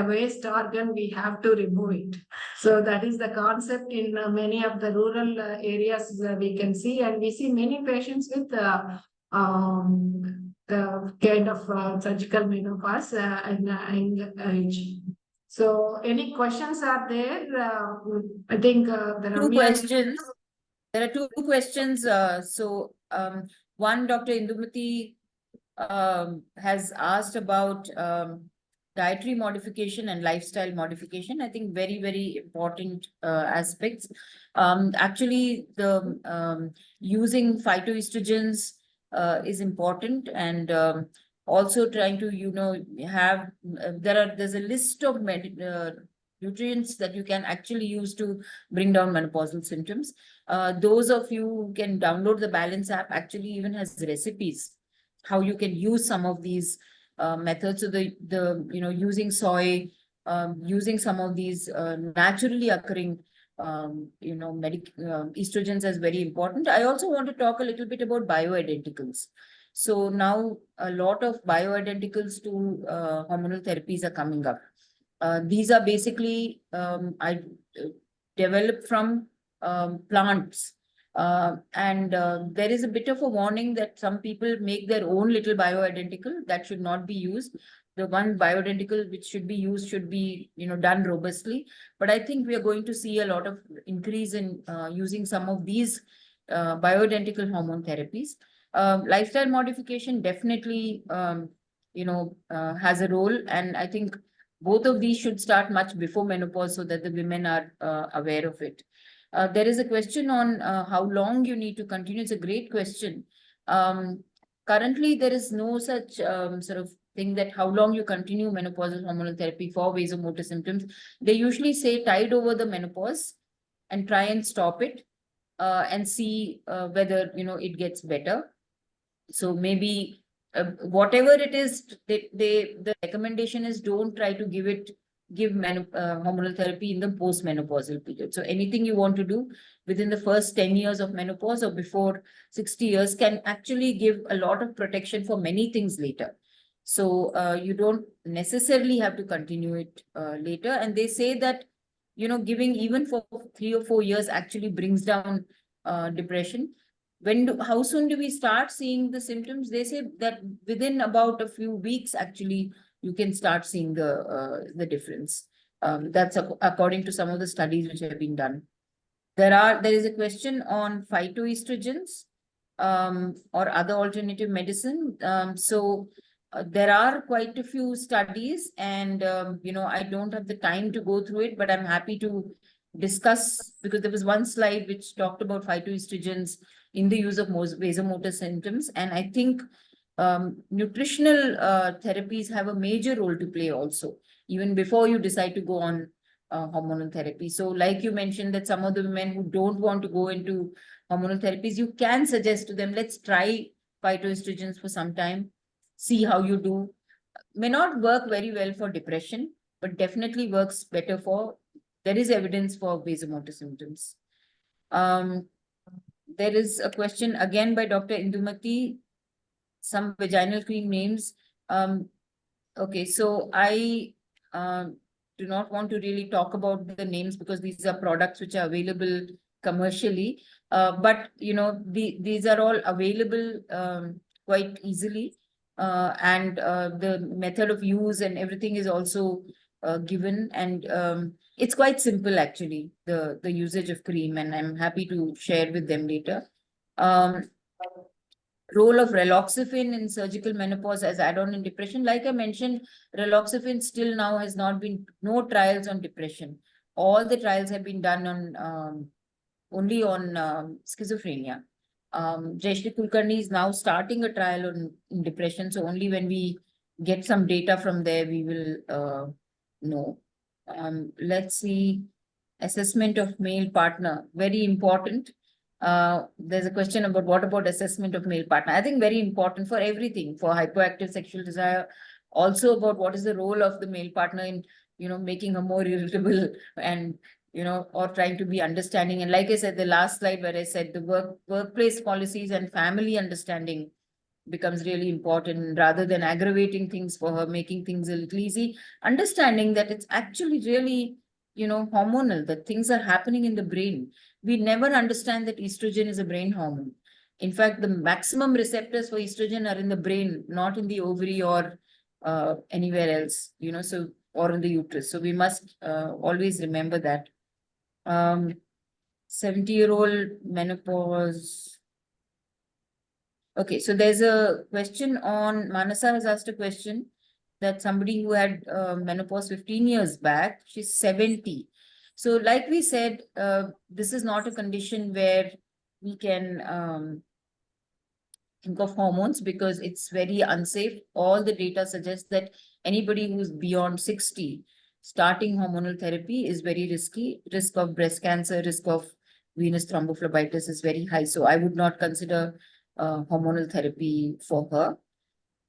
waste organ, we have to remove it. So that is the concept in many of the rural areas we can see, and we see many patients with the kind of surgical menopause and age. So any questions are there? I think the Two Ramya. questions. There are 2 questions. One, Dr. Indumati has asked about dietary modification and lifestyle modification. I think very important aspects. Actually, the using phytoestrogens is important, and also trying to have there's a list of nutrients that you can actually use to bring down menopausal symptoms. Those of you who can download the Balance app actually even has recipes how you can use some of these methods. So using soy, using some of these naturally occurring estrogens is very important. I also want to talk a little bit about bioidenticals. So now a lot of bioidenticals to hormonal therapies are coming up. These are basically developed from plants. And there is a bit of a warning that some people make their own little bioidentical. That should not be used. The one bioidentical which should be used should be done robustly. But I think we are going to see a lot of increase in using some of these bioidentical hormone therapies. Lifestyle modification definitely has a role, and I think both of these should start much before menopause so that the women are aware of it. There is a question on how long you need to continue. It's a great question. Currently, there is no such sort of thing that how long you continue menopausal hormonal therapy for vasomotor symptoms. They usually say tide over the menopause and try and stop it and see whether it gets better. So maybe whatever it is, the recommendation is don't try to give hormonal therapy in the post-menopausal period. So anything you want to do within the first 10 years of menopause or before 60 years can actually give a lot of protection for many things later. So you don't necessarily have to continue it later. And they say that, giving even for 3 or 4 years actually brings down depression. How soon do we start seeing the symptoms? They say that within about a few weeks, actually, you can start seeing the difference. That's according to some of the studies which have been done. There is a question on phytoestrogens or other alternative medicine. There are quite a few studies, and I don't have the time to go through it, but I'm happy to discuss, because there was one slide which talked about phytoestrogens in the use of vasomotor symptoms. And I think nutritional therapies have a major role to play also, even before you decide to go on hormonal therapy. So like you mentioned that some of the women who don't want to go into hormonal therapies, you can suggest to them, let's try phytoestrogens for some time, see how you do. May not work very well for depression, but definitely works better there is evidence for vasomotor symptoms. There is a question again by Dr. Indumati, some vaginal cream names. Okay, so I do not want to really talk about the names because these are products which are available commercially. But, these are all available quite easily. And the method of use and everything is also given. And it's quite simple, actually, the usage of cream, and I'm happy to share with them later. Role of raloxifene in surgical menopause as add-on in depression. Like I mentioned, raloxifene still now has not been, no trials on depression. All the trials have been done on only on schizophrenia. Jayashree Kulkarni is now starting a trial in depression. So only when we get some data from there, we will know. Let's see. Assessment of male partner, very important. There's a question about what about assessment of male partner. I think very important for everything, for hypoactive sexual desire, also about what is the role of the male partner in, making her more irritable and, or trying to be understanding. And like I said, the last slide where I said the workplace policies and family understanding becomes really important, rather than aggravating things for her, making things a little easy, understanding that it's actually really, hormonal, that things are happening in the brain. We never understand that estrogen is a brain hormone. In fact, the maximum receptors for estrogen are in the brain, not in the ovary or anywhere else, or in the uterus. So we must always remember that. 70-year-old menopause. Okay, so there's a question on, Manasa has asked a question that somebody who had menopause 15 years back, she's 70. So like we said, this is not a condition where we can think of hormones because it's very unsafe. All the data suggests that anybody who's beyond 60, starting hormonal therapy is very risky. Risk of breast cancer, risk of venous thrombophlebitis is very high. So I would not consider hormonal therapy for her.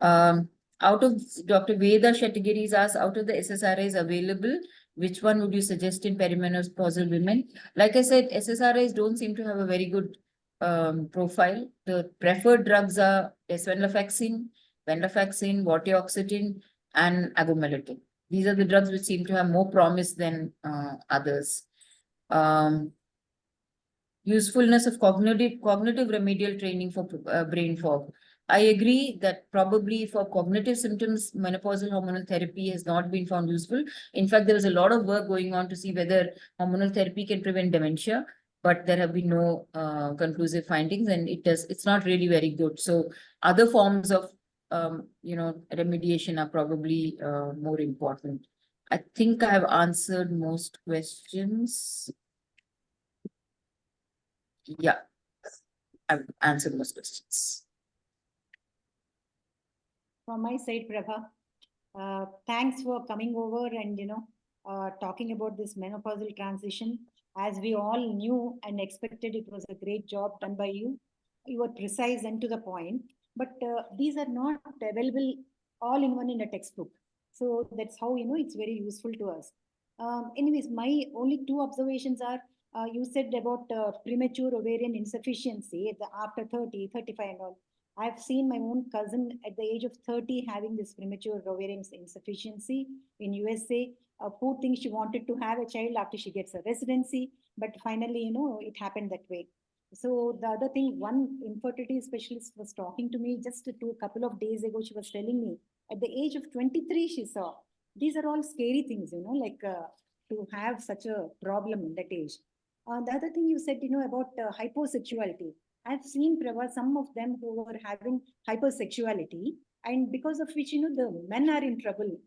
Out of Dr. Veda Shettigiri's asked, out of the SSRIs available, which one would you suggest in perimenopausal women? Like I said, SSRIs don't seem to have a very good profile. The preferred drugs are venlafaxine, vortioxetine, and agomelatine. These are the drugs which seem to have more promise than others. Usefulness of cognitive remedial training for brain fog. I agree that probably for cognitive symptoms, menopausal hormonal therapy has not been found useful. In fact, there is a lot of work going on to see whether hormonal therapy can prevent dementia, but there have been no conclusive findings, and it's not really very good. So other forms of remediation are probably more important. I think I have answered most questions. Yeah, I've answered most questions. From my side, Prabha, thanks for coming over and, talking about this menopausal transition. As we all knew and expected, it was a great job done by you. You were precise and to the point, but these are not available all in one in a textbook. So that's how, it's very useful to us. Anyways, my only two observations are, you said about premature ovarian insufficiency after 30, 35 and all. I've seen my own cousin at the age of 30 having this premature ovarian insufficiency in USA. Poor thing, she wanted to have a child after she gets a residency, but finally, it happened that way. So the other thing, one infertility specialist was talking to me just a couple of days ago. She was telling me at the age of 23, she saw these are all scary things, like to have such a problem in that age. The other thing you said, about hyposexuality. I've seen, Prabha, some of them who were having hypersexuality, and because of which, the men are in trouble,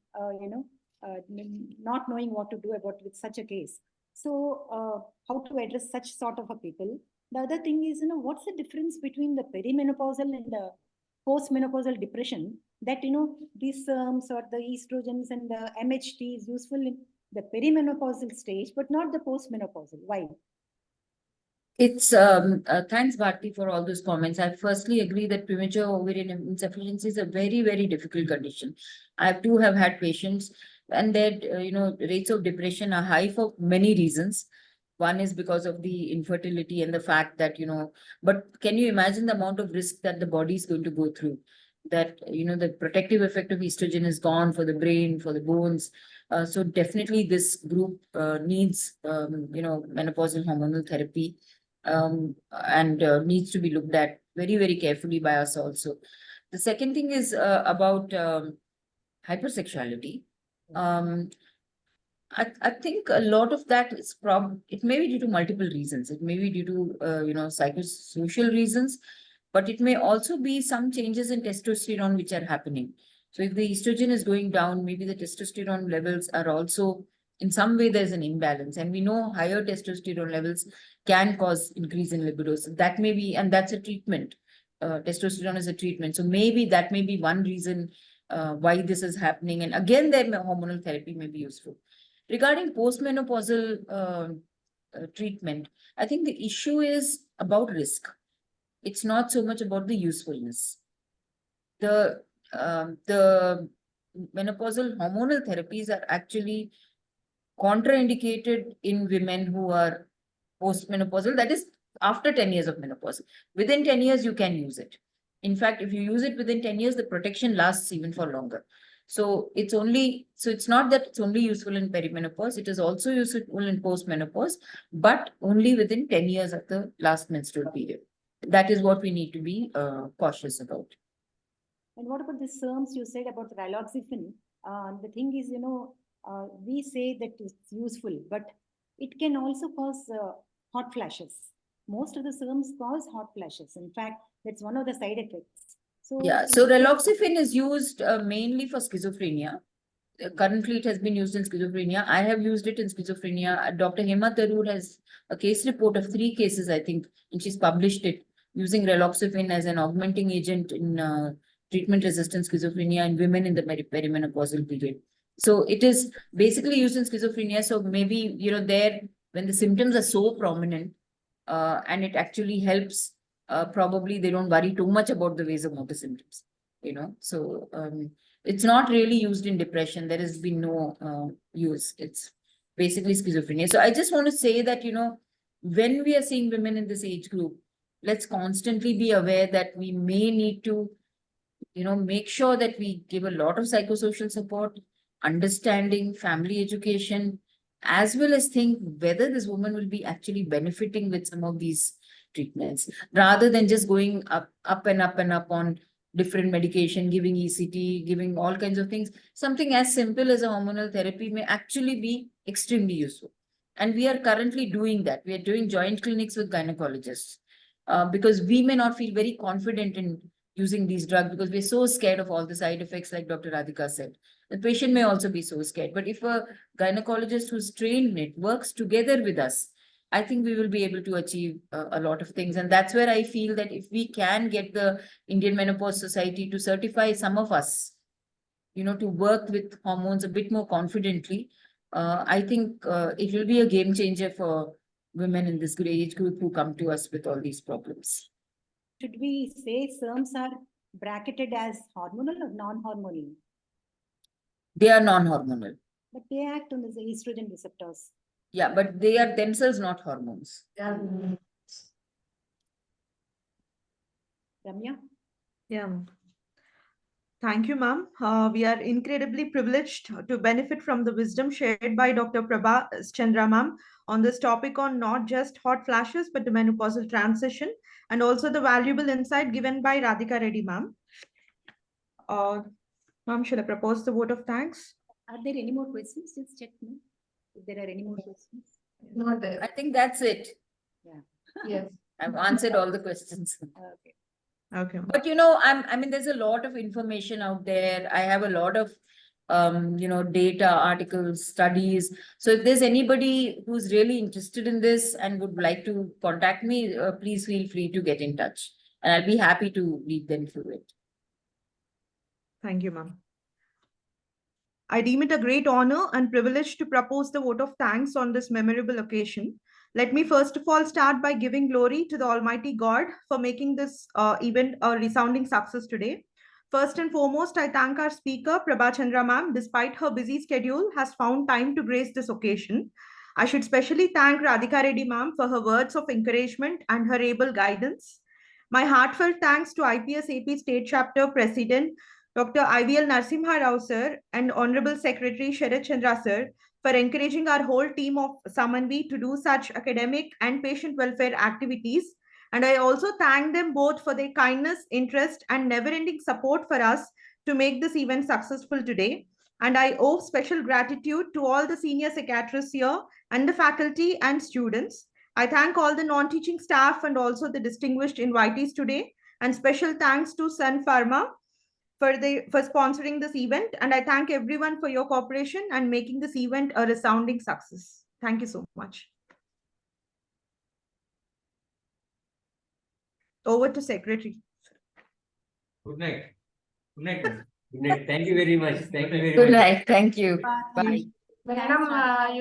not knowing what to do about with such a case. So, how to address such sort of a people? The other thing is, what's the difference between the perimenopausal and the postmenopausal depression? That these or the estrogens and the MHT is useful in the perimenopausal stage, but not the postmenopausal. Why? It's thanks, Bharti, for all those comments. I firstly agree that premature ovarian insufficiency is a very, very difficult condition. I too have had patients, and that rates of depression are high for many reasons. One is because of the infertility and the fact that but can you imagine the amount of risk that the body is going to go through? That the protective effect of estrogen is gone for the brain, for the bones. So definitely this group needs menopausal hormonal therapy. And needs to be looked at very, very carefully by us also. The second thing is about hypersexuality. I think a lot of that is it may be due to multiple reasons. It may be due to psychosocial reasons, but it may also be some changes in testosterone which are happening. So if the estrogen is going down, maybe the testosterone levels are also in some way there's an imbalance, and we know higher testosterone levels can cause increase in libido. So that may be, and that's a treatment. Testosterone is a treatment. So maybe that may be one reason why this is happening. And again, their hormonal therapy may be useful. Regarding postmenopausal treatment, I think the issue is about risk. It's not so much about the usefulness. The menopausal hormonal therapies are actually contraindicated in women who are postmenopausal, that is after 10 years of menopause. Within 10 years, you can use it. In fact, if you use it within 10 years, the protection lasts even for longer. So it's not that it's only useful in perimenopause, it is also useful in postmenopause, but only within 10 years of the last menstrual period. That is what we need to be cautious about. And what about the SERMs you said about raloxifene? The thing is, we say that it's useful, but it can also cause hot flashes. Most of the SERMs cause hot flashes. In fact, that's one of the side effects. So yeah, so raloxifene is used mainly for schizophrenia. Currently, it has been used in schizophrenia. I have used it in schizophrenia. Dr. Hema Tharoor has a case report of 3 cases, I think, and she's published it using raloxifene as an augmenting agent in treatment-resistant schizophrenia in women in the perimenopausal period. So it is basically used in schizophrenia. So maybe, there, when the symptoms are so prominent and it actually helps, probably they don't worry too much about the vasomotor symptoms. you know. So it's not really used in depression. There has been no use. It's basically schizophrenia. So I just want to say that, you know, when we are seeing women in this age group, let's constantly be aware that we may need to, you know, make sure that we give a lot of psychosocial support, understanding, family education, as well as think whether this woman will be actually benefiting with some of these treatments, rather than just going up and up and up on different medication, giving ECT, giving all kinds of things. Something as simple as a hormonal therapy may actually be extremely useful. And we are currently doing that. We are doing joint clinics with gynecologists because we may not feel very confident in using these drugs because we're so scared of all the side effects, like Dr. Radhika said. The patient may also be so scared. But if a gynecologist who's trained in it works together with us, I think we will be able to achieve a lot of things. And that's where I feel that if we can get the Indian Menopause Society to certify some of us, you know, to work with hormones a bit more confidently, I think it will be a game changer for women in this age group who come to us with all these problems. Should we say SERMs are bracketed as hormonal or non-hormonal? They are non-hormonal. But they act on the estrogen receptors. Yeah, but they are themselves not hormones. Yeah. Ramya? Yeah. Thank you, ma'am. We are incredibly privileged to benefit from the wisdom shared by Dr. Prabha Chandra, ma'am, on this topic on not just hot flashes, but the menopausal transition, and also the valuable insight given by Radhika Reddy, ma'am. Ma'am, should I propose the vote of thanks? Are there any more questions? Just check me if there are any more questions. Not there. I think that's it. Yeah. Yes. I've answered all the questions. Okay. Okay. But you know, I mean, there's a lot of information out there. I have a lot of you know, data, articles, studies. So if there's anybody who's really interested in this and would like to contact me, please feel free to get in touch. And I'll be happy to lead them through it. Thank you, ma'am. I deem it a great honor and privilege to propose the vote of thanks on this memorable occasion. Let me first of all start by giving glory to the Almighty God for making this event a resounding success today. First and foremost, I thank our speaker, Prabha Chandra ma'am, despite her busy schedule, has found time to grace this occasion. I should specially thank Radhika Reddy ma'am for her words of encouragement and her able guidance. My heartfelt thanks to IPSAP State Chapter President, Dr. IVL Narasimha Rao sir and Honorable Secretary Sharat Chandra sir for encouraging our whole team of Samanwi to do such academic and patient welfare activities. And I also thank them both for their kindness, interest, and never-ending support for us to make this event successful today. And I owe special gratitude to all the senior psychiatrists here and the faculty and students. I thank all the non-teaching staff and also the distinguished invitees today. And special thanks to Sun Pharma for sponsoring this event, and I thank everyone for your cooperation and making this event a resounding success. Thank you so much. Over to Secretary. Good night. Good night. Good night. Thank you very much. Thank you very much. Good night. Thank you. Bye. Bye. Madam, you